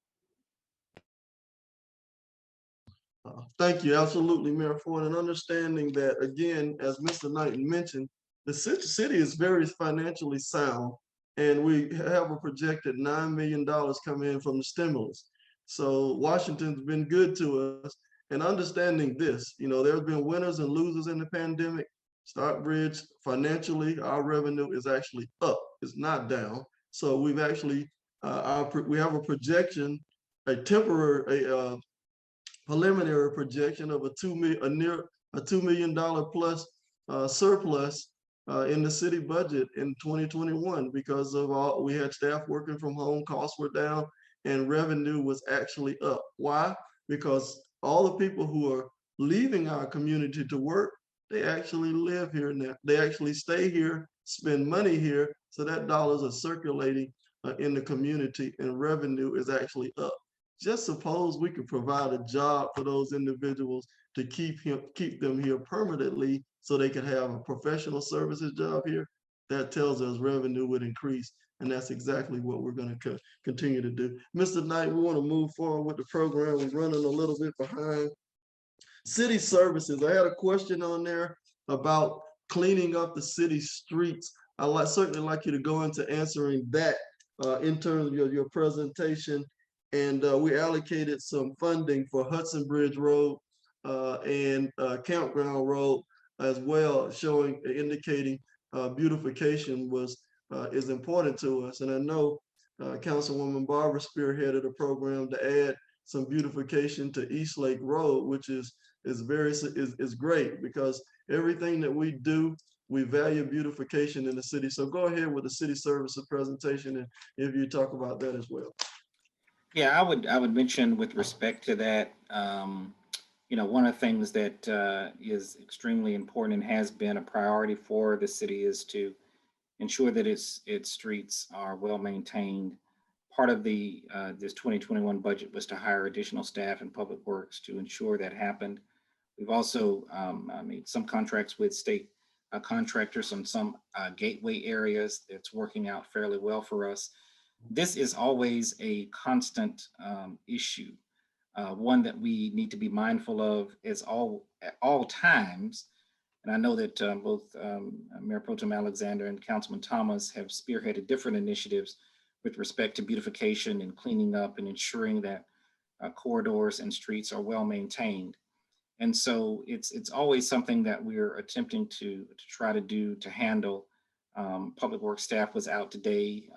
Thank you. Absolutely, Mayor Ford. And understanding that, again, as Mr. Knighton mentioned, the city is very financially sound, and we have a projected $9 million coming in from the stimulus. So Washington's been good to us. And understanding this, there's been winners and losers in the pandemic. Stockbridge, financially, our revenue is actually up. It's not down. So we've actually, we have a projection, a preliminary projection of a $2 million plus surplus in the city budget in 2021, because of we had staff working from home, costs were down, and revenue was actually up. Why? Because all the people who are leaving our community to work, they actually live here now. They actually stay here, spend money here, so that dollars are circulating in the community, and revenue is actually up. Just suppose we could provide a job for those individuals to keep them here permanently, so they could have a professional services job here. That tells us revenue would increase, and that's exactly what we're going to continue to do. Mr. Knight, we want to move forward with the program. We're running a little bit behind. City services, I had a question on there about cleaning up the city streets. I'd certainly like you to go into answering that in terms of your presentation. And we allocated some funding for Hudson Bridge Road and Campground Road as well, indicating beautification is important to us. And I know Councilwoman Barber spearheaded a program to add some beautification to East Lake Road, which is great, because everything that we do, we value beautification in the city. So go ahead with the city services presentation, and if you talk about that as well. Yeah, I would mention with respect to that, one of the things that is extremely important and has been a priority for the city is to ensure that its streets are well maintained. Part of this 2021 budget was to hire additional staff in public works to ensure that happened. We've also made some contracts with state contractors on some gateway areas. That's working out fairly well for us. This is always a constant issue, one that we need to be mindful of at all times. And I know that both Mayor Pro Tem Alexander and Councilman Thomas have spearheaded different initiatives with respect to beautification and cleaning up and ensuring that corridors and streets are well maintained. And so it's always something that we're attempting to try to do to handle. Public Works staff was out today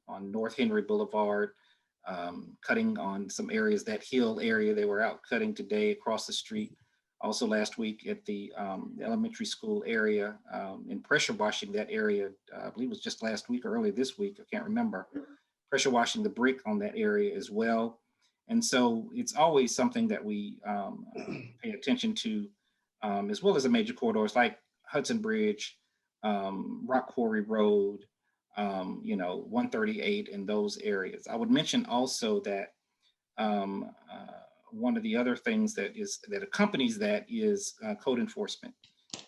on North Henry Boulevard, cutting on some areas, that hill area. They were out cutting today across the street. Also last week at the elementary school area, and pressure washing that area. I believe it was just last week or early this week, I can't remember. Pressure washing the brick on that area as well. And so it's always something that we pay attention to, as well as the major corridors like Hudson Bridge, Rock Quarry Road, 138 in those areas. I would mention also that one of the other things that accompanies that is code enforcement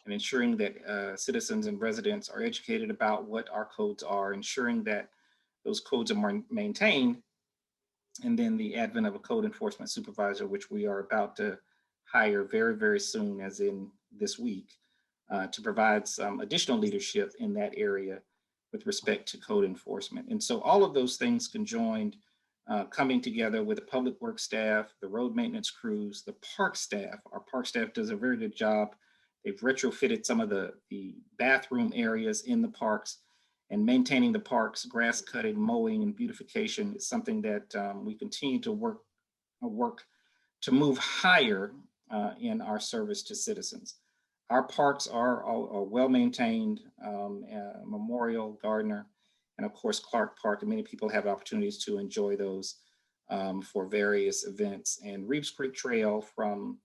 and ensuring that citizens and residents are educated about what our codes are, ensuring that those codes are maintained, and then the advent of a code enforcement supervisor, which we are about to hire very, very soon, as in this week, to provide some additional leadership in that area with respect to code enforcement. And so all of those things conjoined, coming together with the public works staff, the road maintenance crews, the park staff. Our park staff does a very good job. They've retrofitted some of the bathroom areas in the parks, and maintaining the parks, grass cutting, mowing, and beautification is something that we continue to work to move higher in our service to citizens. Our parks are well maintained, Memorial, Gardner, and of course Clark Park, and many people have opportunities to enjoy those for various events. And Reeves Creek Trail from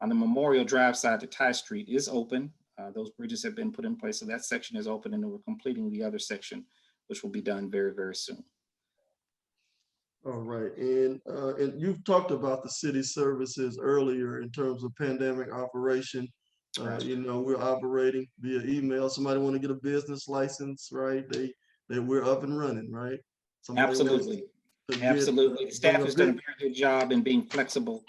on the Memorial Drive side to Ty Street is open. Those bridges have been put in place, so that section is open, and we're completing the other section, which will be done very, very soon. All right, and you've talked about the city services earlier in terms of pandemic operation. Right. You know, we're operating via email. Somebody want to get a business license, right? We're up and running, right? Somebody Absolutely, absolutely. The staff has done a very good job in being flexible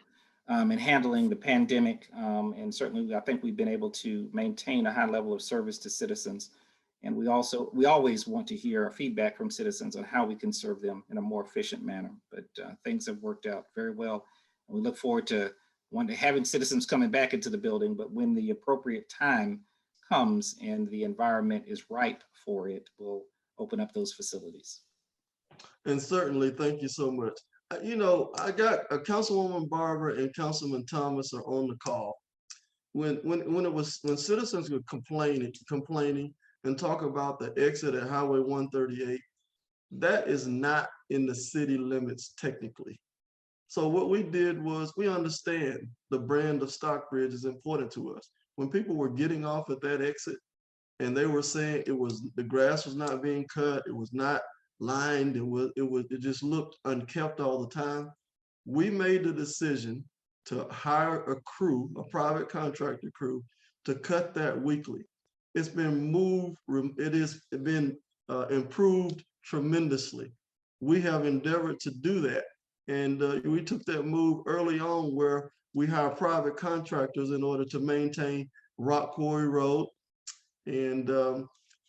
and handling the pandemic, and certainly I think we've been able to maintain a high level of service to citizens. And we always want to hear feedback from citizens on how we can serve them in a more efficient manner. But things have worked out very well. And we look forward to having citizens coming back into the building, but when the appropriate time comes and the environment is ripe for it, we'll open up those facilities. And certainly, thank you so much. You know, I got Councilwoman Barber and Councilman Thomas are on the call. When citizens were complaining and talk about the exit at Highway 138, that is not in the city limits technically. So what we did was we understand the brand of Stockbridge is important to us. When people were getting off at that exit and they were saying the grass was not being cut, it was not lined, it just looked unkept all the time. We made the decision to hire a crew, a private contractor crew, to cut that weekly. It's been improved tremendously. We have endeavored to do that. And we took that move early on where we hire private contractors in order to maintain Rock Quarry Road and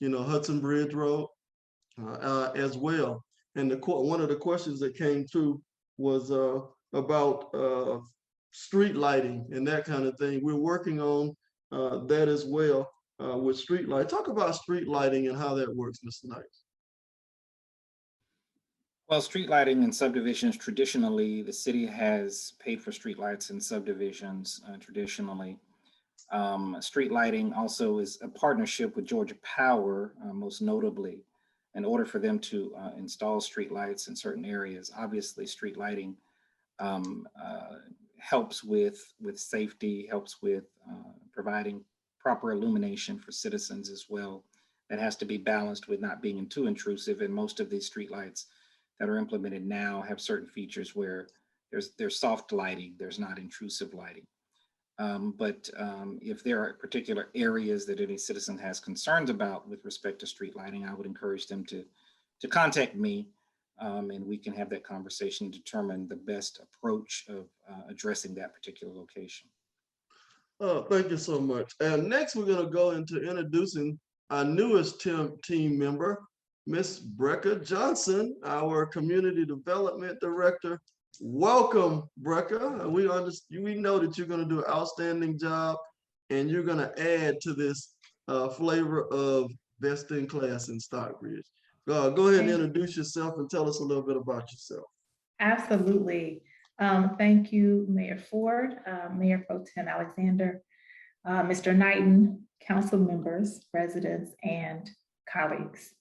Hudson Bridge Road as well. And one of the questions that came through was about street lighting and that kind of thing. We're working on that as well with street light. Talk about street lighting and how that works, Mr. Knight. Well, street lighting in subdivisions, traditionally, the city has paid for street lights in subdivisions traditionally. Street lighting also is a partnership with Georgia Power, most notably, in order for them to install street lights in certain areas. Obviously, street lighting helps with safety, helps with providing proper illumination for citizens as well. That has to be balanced with not being too intrusive, and most of these street lights that are implemented now have certain features where there's soft lighting, there's not intrusive lighting. But if there are particular areas that any citizen has concerns about with respect to street lighting, I would encourage them to contact me, and we can have that conversation and determine the best approach of addressing that particular location. Thank you so much. And next we're going to go into introducing our newest team member, Miss Brecca Johnson, our Community Development Director. Welcome, Brecca. We know that you're going to do an outstanding job, and you're going to add to this flavor of best in class in Stockbridge. Go ahead and introduce yourself and tell us a little bit about yourself. Absolutely. Thank you, Mayor Ford, Mayor Pro Tem Alexander, Mr. Knighton, council members, residents, and colleagues.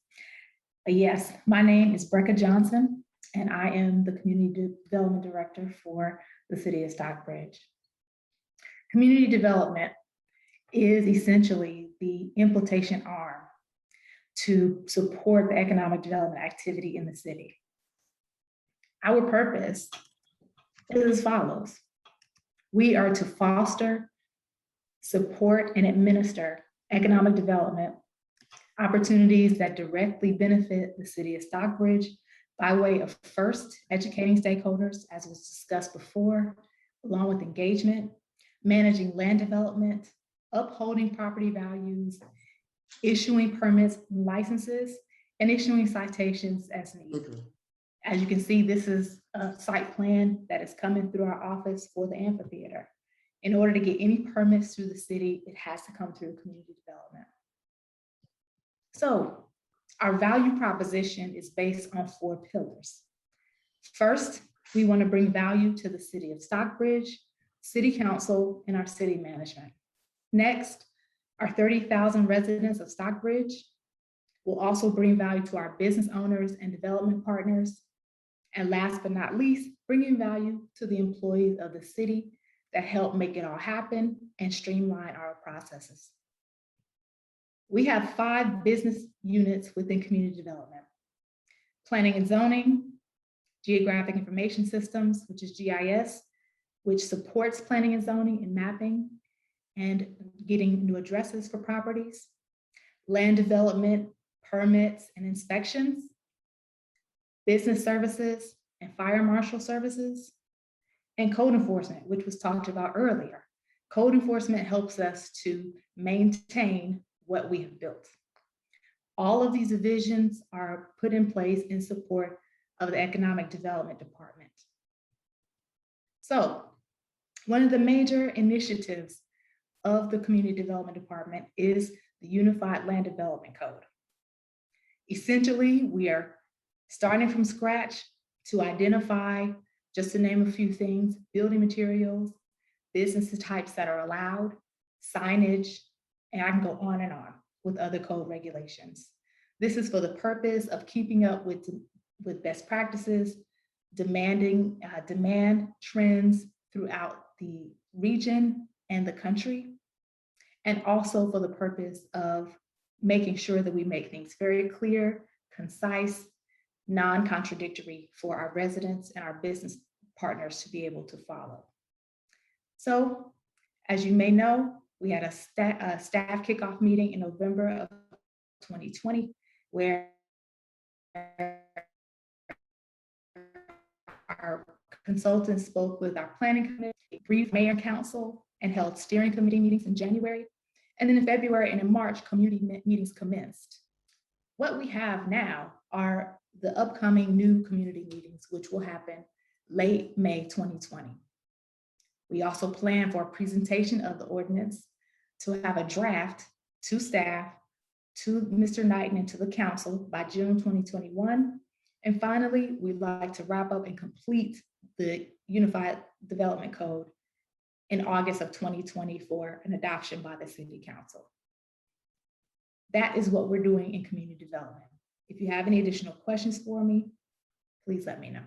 Yes, my name is Brecca Johnson, and I am the Community Development Director for the City of Stockbridge. Community development is essentially the implementation arm to support the economic development activity in the city. Our purpose is as follows: We are to foster, support, and administer economic development opportunities that directly benefit the city of Stockbridge by way of first, educating stakeholders, as was discussed before, along with engagement, managing land development, upholding property values, issuing permits and licenses, and issuing citations as needed. Okay. As you can see, this is a site plan that is coming through our office for the amphitheater. In order to get any permits through the city, it has to come through community development. So our value proposition is based on 4 pillars. First, we want to bring value to the city of Stockbridge, city council, and our city management. Next, our 30,000 residents of Stockbridge will also bring value to our business owners and development partners. And last but not least, bringing value to the employees of the city that help make it all happen and streamline our processes. We have 5 business units within community development: planning and zoning, geographic information systems, which is GIS, which supports planning and zoning and mapping and getting new addresses for properties, land development, permits and inspections, business services and fire marshal services, and code enforcement, which was talked about earlier. Code enforcement helps us to maintain what we have built. All of these divisions are put in place in support of the Economic Development Department. So one of the major initiatives of the Community Development Department is the Unified Land Development Code. Essentially, we are starting from scratch to identify, just to name a few things, building materials, business types that are allowed, signage, and I can go on and on with other code regulations. This is for the purpose of keeping up with best practices, demand trends throughout the region and the country, and also for the purpose of making sure that we make things very clear, concise, non-contradictory for our residents and our business partners to be able to follow. So, as you may know, we had a staff kickoff meeting in November of 2020, where our consultants spoke with our planning committee, briefed mayor and council, and held steering committee meetings in January. And then in February and in March, community meetings commenced. What we have now are the upcoming new community meetings, which will happen late May 2020. We also plan for a presentation of the ordinance to have a draft to staff, to Mr. Knighton, and to the council by June 2021. And finally, we'd like to wrap up and complete the Unified Development Code in August of 2020 for an adoption by the City Council. That is what we're doing in community development. If you have any additional questions for me, please let me know.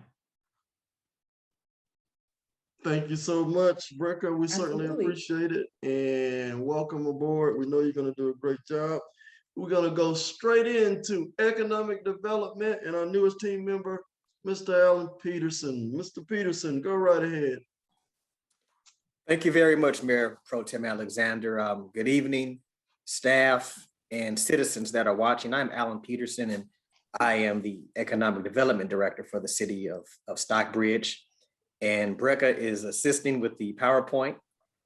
Thank you so much, Brecca. We certainly Absolutely. appreciate it, and welcome aboard. We know you're going to do a great job. We're going to go straight into economic development and our newest team member, Mr. Alan Peterson. Mr. Peterson, go right ahead. Thank you very much, Mayor Pro Tem Alexander. Good evening, staff and citizens that are watching. I'm Alan Peterson, and I am the Economic Development Director for the City of Stockbridge. And Brecca is assisting with the PowerPoint.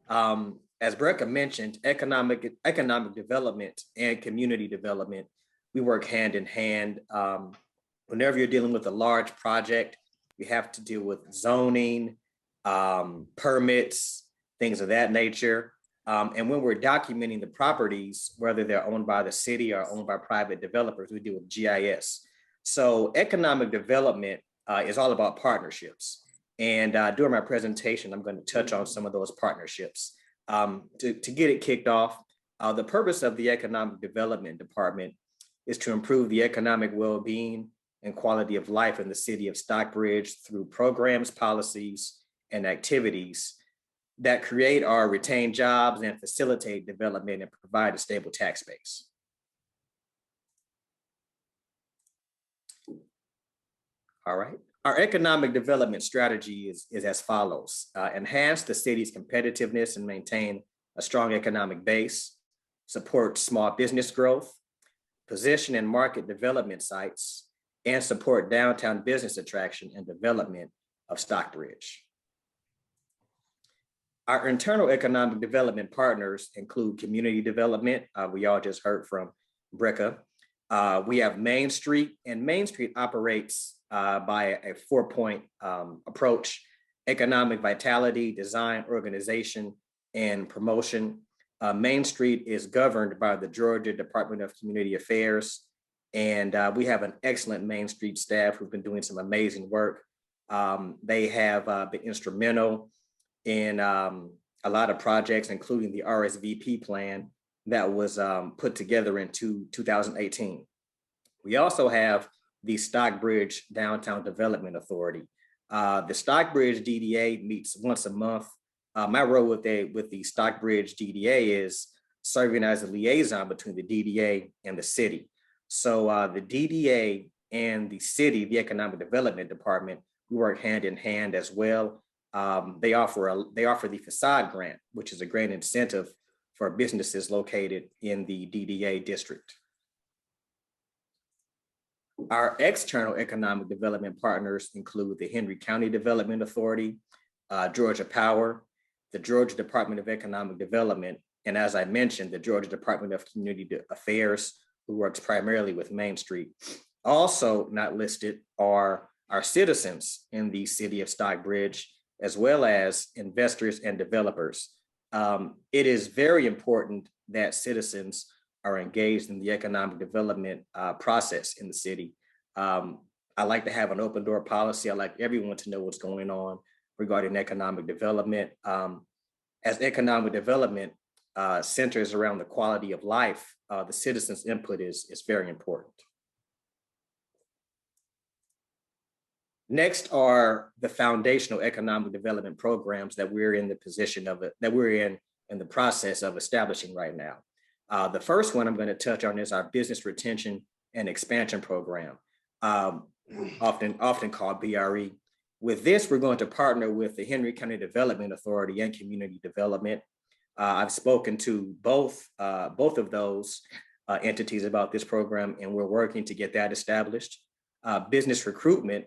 As Brecca mentioned, economic development and community development, we work hand in hand. Whenever you're dealing with a large project, you have to deal with zoning, permits, things of that nature. And when we're documenting the properties, whether they're owned by the city or owned by private developers, we deal with GIS. So economic development is all about partnerships. And during my presentation, I'm going to touch on some of those partnerships. To get it kicked off, the purpose of the Economic Development Department is to improve the economic well-being and quality of life in the city of Stockbridge through programs, policies, and activities that create or retain jobs and facilitate development and provide a stable tax base. All right. Our economic development strategy is as follows. Enhance the city's competitiveness and maintain a strong economic base, support small business growth, position and market development sites, and support downtown business attraction and development of Stockbridge. Our internal economic development partners include community development. We all just heard from Brecca. We have Main Street, and Main Street operates by a 4-point approach: economic vitality, design, organization, and promotion. Main Street is governed by the Georgia Department of Community Affairs, and we have an excellent Main Street staff who've been doing some amazing work. They have been instrumental in a lot of projects, including the RSVP plan that was put together in 2018. We also have the Stockbridge Downtown Development Authority. The Stockbridge DDA meets once a month. My role with the Stockbridge DDA is serving as a liaison between the DDA and the city. So the DDA and the city, the Economic Development Department, we work hand in hand as well. They offer the facade grant, which is a great incentive for businesses located in the DDA district. Our external economic development partners include the Henry County Development Authority, Georgia Power, the Georgia Department of Economic Development, and as I mentioned, the Georgia Department of Community Affairs, who works primarily with Main Street. Also not listed are our citizens in the city of Stockbridge, as well as investors and developers. It is very important that citizens are engaged in the economic development process in the city. I like to have an open door policy. I like everyone to know what's going on regarding economic development. As economic development centers around the quality of life, the citizens' input is very important. Next are the foundational economic development programs that we're in the position of it, that we're in the process of establishing right now. The first one I'm going to touch on is our business retention and expansion program, often called BRE. With this, we're going to partner with the Henry County Development Authority and Community Development. I've spoken to both of those entities about this program, and we're working to get that established. Business recruitment,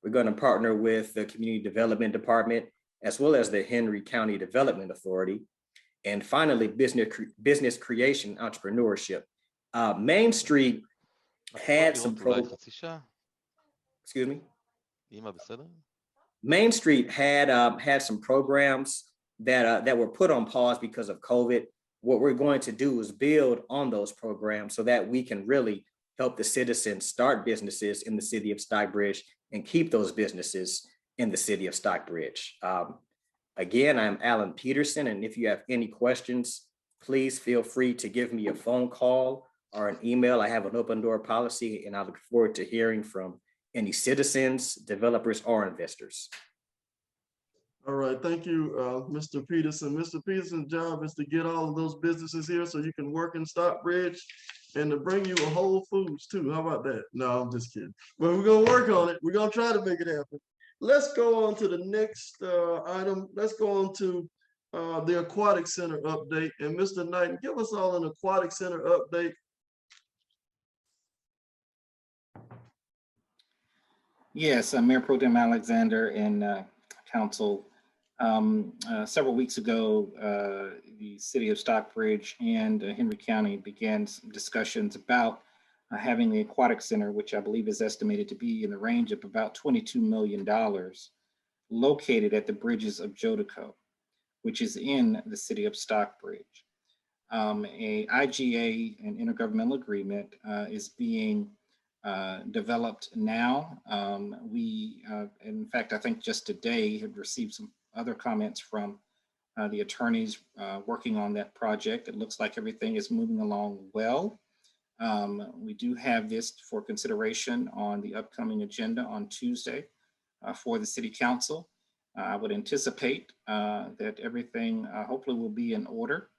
we're going to partner with the Community Development Department, as well as the Henry County Development Authority. And finally, business creation entrepreneurship. Main Street had some excuse me. Main Street had some programs that were put on pause because of COVID. What we're going to do is build on those programs so that we can really help the citizens start businesses in the city of Stockbridge and keep those businesses in the city of Stockbridge. Again, I'm Alan Peterson, and if you have any questions, please feel free to give me a phone call or an email. I have an open door policy, and I look forward to hearing from any citizens, developers, or investors. All right, thank you, Mr. Peterson. Mr. Peterson's job is to get all of those businesses here so you can work in Stockbridge and to bring you a Whole Foods too. How about that? No, I'm just kidding. But we're gonna work on it. We're gonna try to make it happen. Let's go on to the next item. Let's go on to the Aquatic Center update. And Mr. Knighton, give us all an Aquatic Center update. Yes, Mayor Pro Tem Alexander and Council. Several weeks ago, the City of Stockbridge and Henry County began some discussions about having the Aquatic Center, which I believe is estimated to be in the range of about $22 million, located at the bridges of Jodico, which is in the City of Stockbridge. A IGA, an intergovernmental agreement, is being developed now. In fact, I think just today have received some other comments from the attorneys working on that project. It looks like everything is moving along well. We do have this for consideration on the upcoming agenda on Tuesday for the City Council. I would anticipate that everything hopefully will be in order,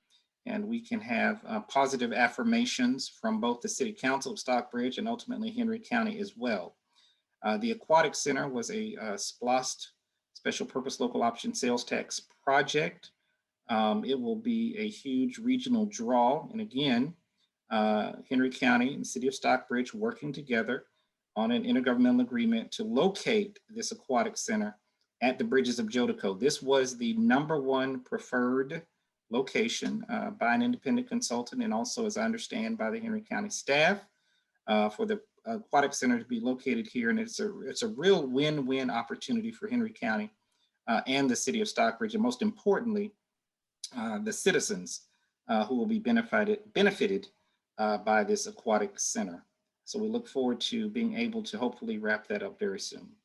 and we can have positive affirmations from both the City Council of Stockbridge and ultimately Henry County as well. The Aquatic Center was a SPLOST, Special Purpose Local Option Sales Tax project. It will be a huge regional draw. And again, Henry County and the City of Stockbridge working together on an intergovernmental agreement to locate this aquatic center at the Bridges of Jodico. This was the #1 preferred location by an independent consultant, and also, as I understand, by the Henry County staff for the aquatic center to be located here. And it's a real win-win opportunity for Henry County and the City of Stockbridge, and most importantly, the citizens who will be benefited by this aquatic center. So we look forward to being able to hopefully wrap that up very soon.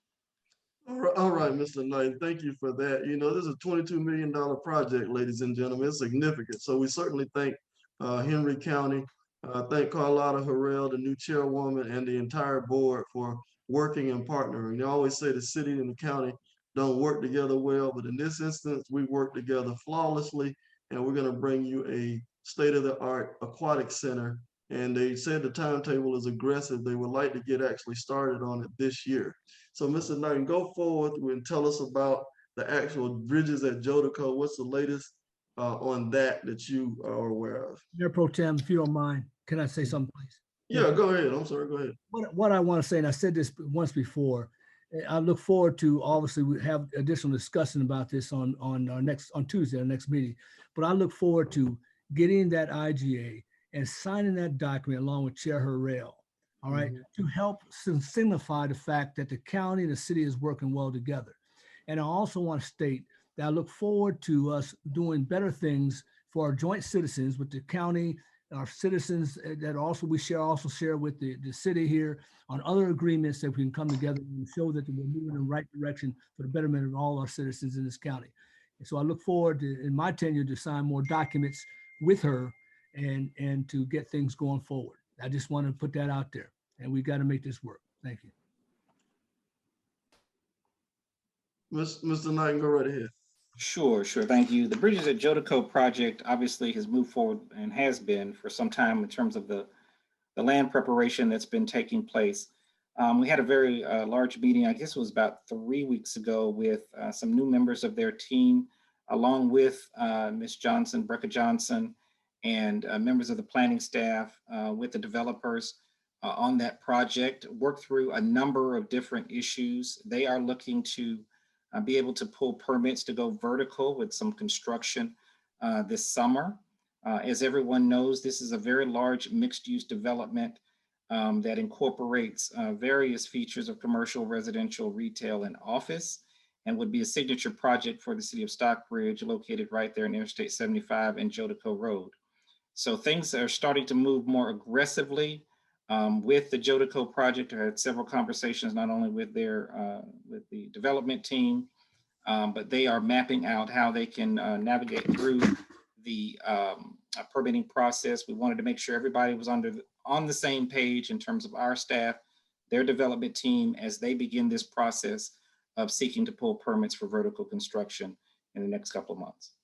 All right, Mr. Knight, thank you for that. You know, this is a $22 million project, ladies and gentlemen. It's significant. So we certainly thank Henry County, thank Carlotta Harrell, the new chairwoman, and the entire board for working and partnering. They always say the city and the county don't work together well, but in this instance, we work together flawlessly, and we're going to bring you a state-of-the-art aquatic center. And they said the timetable is aggressive. They would like to get actually started on it this year. So Mr. Knight, go forward and tell us about the actual bridges at Jodico. What's the latest on that you are aware of? Mayor Pro Tem, if you don't mind, can I say something, please? Yeah, go ahead. I'm sorry, go ahead. What I want to say, and I said this once before, I look forward to, obviously, we have additional discussion about this on Tuesday, our next meeting. But I look forward to getting that IGA and signing that document along with Chair Harrell, all right, to help signify the fact that the county and the city is working well together. And I also want to state that I look forward to us doing better things for our joint citizens with the county, our citizens that also we also share with the city here on other agreements that we can come together and show that we're moving in the right direction for the betterment of all our citizens in this county. And so I look forward to, in my tenure, to sign more documents with her and to get things going forward. I just want to put that out there, and we got to make this work. Thank you. Mr. Knight, go right ahead. Sure. Thank you. The Bridges at Jodico project obviously has moved forward and has been for some time in terms of the land preparation that's been taking place. We had a very large meeting, I guess it was about 3 weeks ago, with some new members of their team, along with Ms. Johnson, Brecca Johnson, and members of the planning staff with the developers on that project, worked through a number of different issues. They are looking to be able to pull permits to go vertical with some construction this summer. As everyone knows, this is a very large mixed-use development that incorporates various features of commercial, residential, retail, and office, and would be a signature project for the City of Stockbridge, located right there in Interstate 75 and Jodico Road. So things are starting to move more aggressively with the Jodico project. I had several conversations, not only with with the development team, but they are mapping out how they can navigate through the permitting process. We wanted to make sure everybody was on the same page in terms of our staff, their development team, as they begin this process of seeking to pull permits for vertical construction in the next couple of months.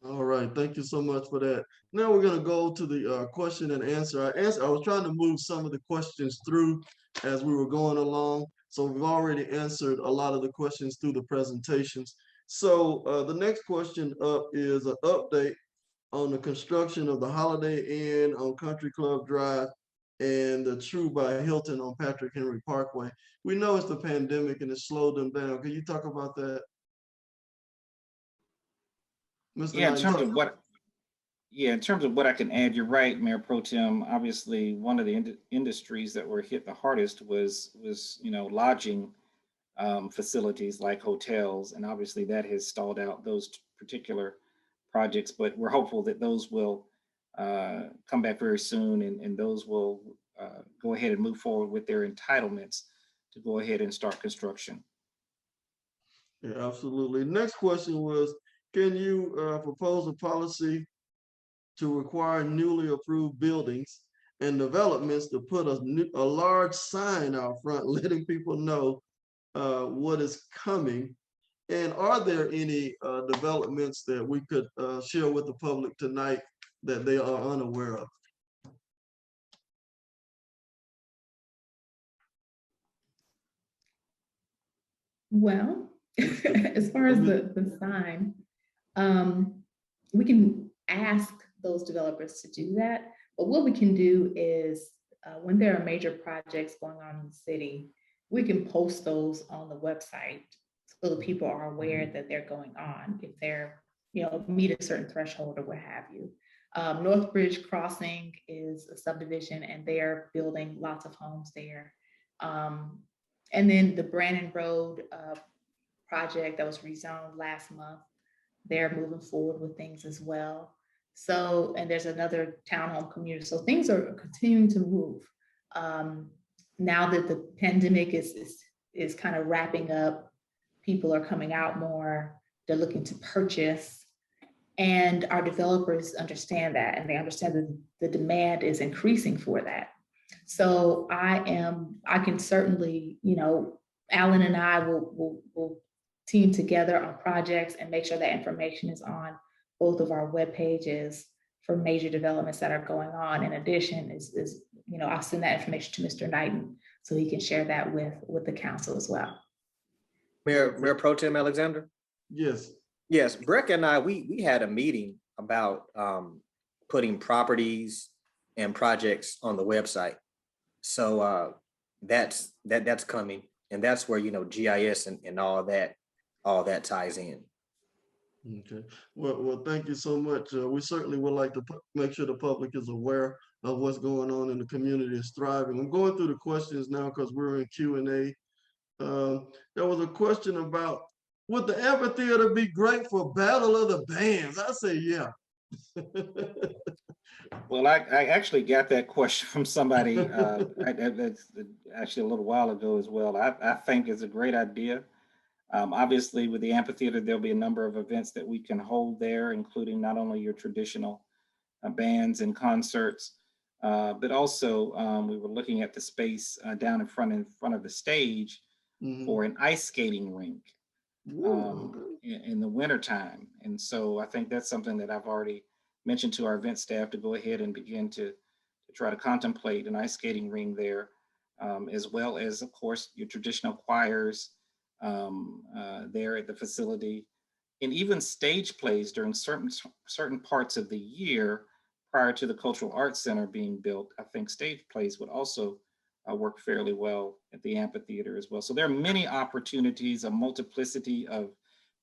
All right, thank you so much for that. Now we're going to go to the question and answer. I was trying to move some of the questions through as we were going along. So we've already answered a lot of the questions through the presentations. So the next question up is an update on the construction of the Holiday Inn on Country Club Drive and the True by Hilton on Patrick Henry Parkway. We know it's the pandemic and it slowed them down. Can you talk about that? Mr. Yeah, Knight, in terms of what I can add, you're right, Mayor Pro Tem. Obviously, one of the industries that were hit the hardest was lodging facilities like hotels, and obviously that has stalled out those particular projects. But we're hopeful that those will come back very soon, and those will go ahead and move forward with their entitlements to go ahead and start construction. Yeah, absolutely. Next question was, can you propose a policy to require newly approved buildings and developments to put a large sign out front letting people know what is coming? And are there any developments that we could share with the public tonight that they are unaware of? Well, as far as the sign, we can ask those developers to do that. But what we can do is when there are major projects going on in the city, we can post those on the website so that people are aware that they're going on if they're, meet a certain threshold or what have you. Northbridge Crossing is a subdivision and they're building lots of homes there. And then the Brandon Road project that was rezoned last month, they're moving forward with things as well. So, and there's another townhome community. So things are continuing to move. Now that the pandemic is kind of wrapping up, people are coming out more, they're looking to purchase. And our developers understand that, and they understand that the demand is increasing for that. So I can certainly, Alan and I will team together on projects and make sure that information is on both of our web pages for major developments that are going on. In addition, I'll send that information to Mr. Knighton so he can share that with the council as well. Mayor Pro Tem Alexander? Yes. Yes, Breck and I, we had a meeting about putting properties and projects on the website. So that's coming, and that's where GIS and all that ties in. Okay. Well, thank you so much. We certainly would like to make sure the public is aware of what's going on in the community is thriving. I'm going through the questions now because we're in Q&A. There was a question about, would the amphitheater be great for Battle of the Bands? I say, yeah. Well, I actually got that question from somebody that's actually a little while ago as well. I think it's a great idea. Obviously, with the amphitheater, there'll be a number of events that we can hold there, including not only your traditional bands and concerts, but also we were looking at the space down in front of the stage for an ice skating rink in the wintertime. And so I think that's something that I've already mentioned to our event staff to go ahead and begin to try to contemplate an ice skating ring there, as well as, of course, your traditional choirs there at the facility, and even stage plays during certain parts of the year prior to the Cultural Arts Center being built. I think stage plays would also work fairly well at the amphitheater as well. So there are many opportunities, a multiplicity of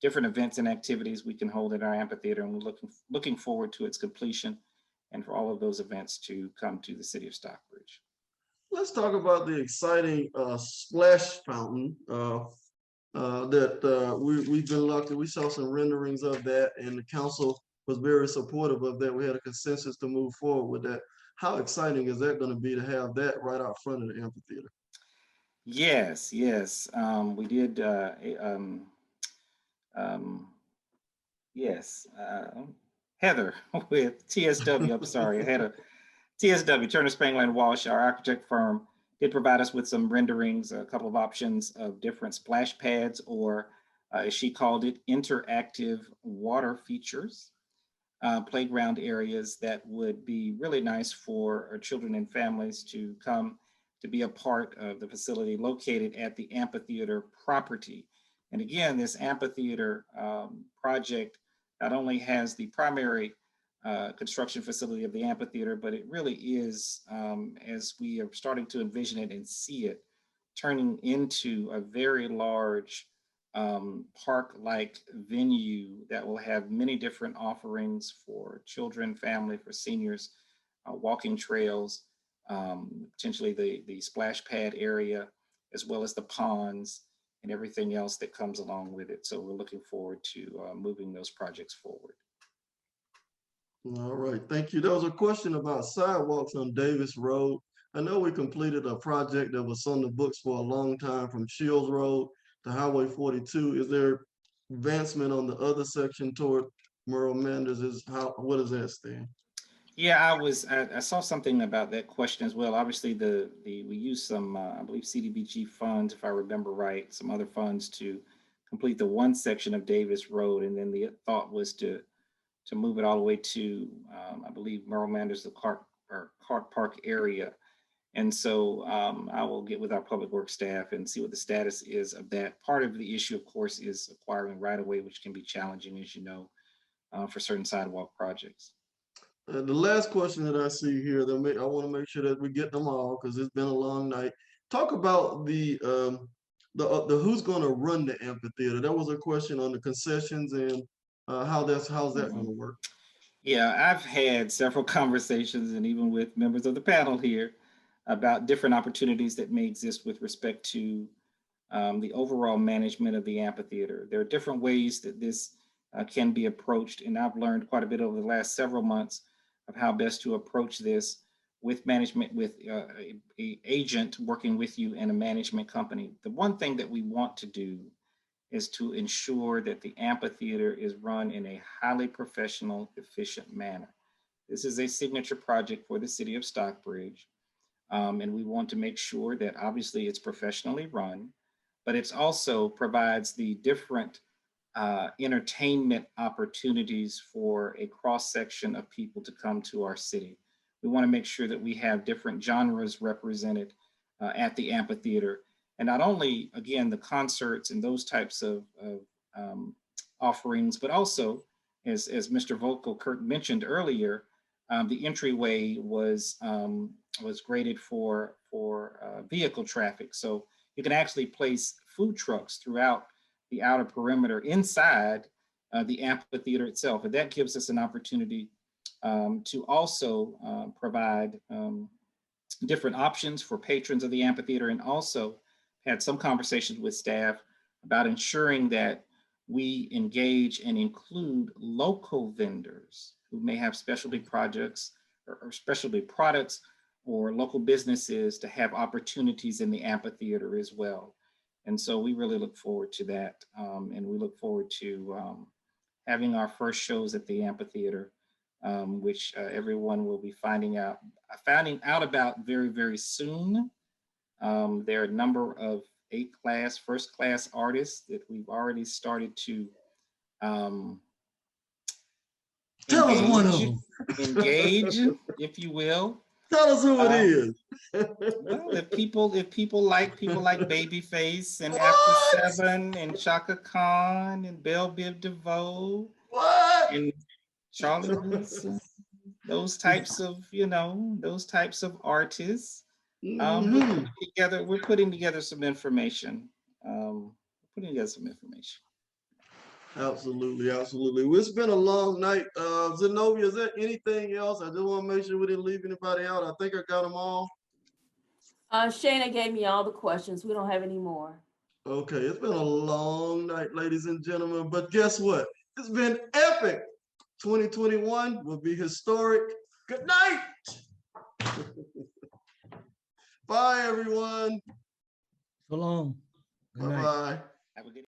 different events and activities we can hold at our amphitheater, and we're looking forward to its completion and for all of those events to come to the city of Stockbridge. Let's talk about the exciting splash fountain that we've been lucky. We saw some renderings of that, and the council was very supportive of that. We had a consensus to move forward with that. How exciting is that going to be to have that right out front of the amphitheater? Yes, we did. Yes, Heather with TSW. I'm sorry, Heather. TSW, Turner Spangler and Walsh, our architect firm, did provide us with some renderings, a couple of options of different splash pads, or as she called it, interactive water features, playground areas that would be really nice for our children and families to come to be a part of the facility located at the amphitheater property. And again, this amphitheater project not only has the primary construction facility of the amphitheater, but it really is, as we are starting to envision it and see it, turning into a very large park-like venue that will have many different offerings for children, family, for seniors, walking trails, potentially the splash pad area, as well as the ponds and everything else that comes along with it. So we're looking forward to moving those projects forward. All right, thank you. There was a question about sidewalks on Davis Road. I know we completed a project that was on the books for a long time from Shields Road to Highway 42. Is there advancement on the other section toward Merle Manders? What does that stand? Yeah, I saw something about that question as well. Obviously, we used some, I believe, CDBG funds, if I remember right, some other funds to complete the one section of Davis Road, and then the thought was to move it all the way to, I believe, Merle Manders, the Clark Park area. And so I will get with our public works staff and see what the status is of that. Part of the issue, of course, is acquiring right of way, which can be challenging, as you know, for certain sidewalk projects. The last question that I see here, that I want to make sure that we get them all because it's been a long night. Talk about the who's going to run the amphitheater. That was a question on the concessions and how's that going to work? Yeah, I've had several conversations and even with members of the panel here about different opportunities that may exist with respect to the overall management of the amphitheater. There are different ways that this can be approached, and I've learned quite a bit over the last several months of how best to approach this with management, with a agent working with you and a management company. The one thing that we want to do is to ensure that the amphitheater is run in a highly professional, efficient manner. This is a signature project for the city of Stockbridge. And we want to make sure that obviously it's professionally run, but it's also provides the different entertainment opportunities for a cross-section of people to come to our city. We want to make sure that we have different genres represented at the amphitheater. And not only, again, the concerts and those types of offerings, but also, as Mr. Volkel-Kirk mentioned earlier, the entryway was graded for vehicle traffic. So you can actually place food trucks throughout the outer perimeter inside the amphitheater itself. And that gives us an opportunity to also provide different options for patrons of the amphitheater, and also had some conversations with staff about ensuring that we engage and include local vendors who may have specialty projects or specialty products or local businesses to have opportunities in the amphitheater as well. And so we really look forward to that. And we look forward to having our first shows at the amphitheater, which everyone will be finding out about very, very soon. There are a number of first class artists that we've already started to Tell us one of them. Engage, if you will. Tell us who it is. Well, if people like Babyface and After 7 and Chaka Khan and Belle Biv DeVoe, and Charlie Wilson, those types of artists. We're putting together some information. Absolutely, absolutely. Well, it's been a long night. Zenobia, is there anything else? I just want to make sure we didn't leave anybody out. I think I got them all. Shayna gave me all the questions. We don't have any more. Okay, it's been a long night, ladies and gentlemen, but guess what? It's been epic. 2021 will be historic. Good night. Bye, everyone. So long. Bye-bye. Have a good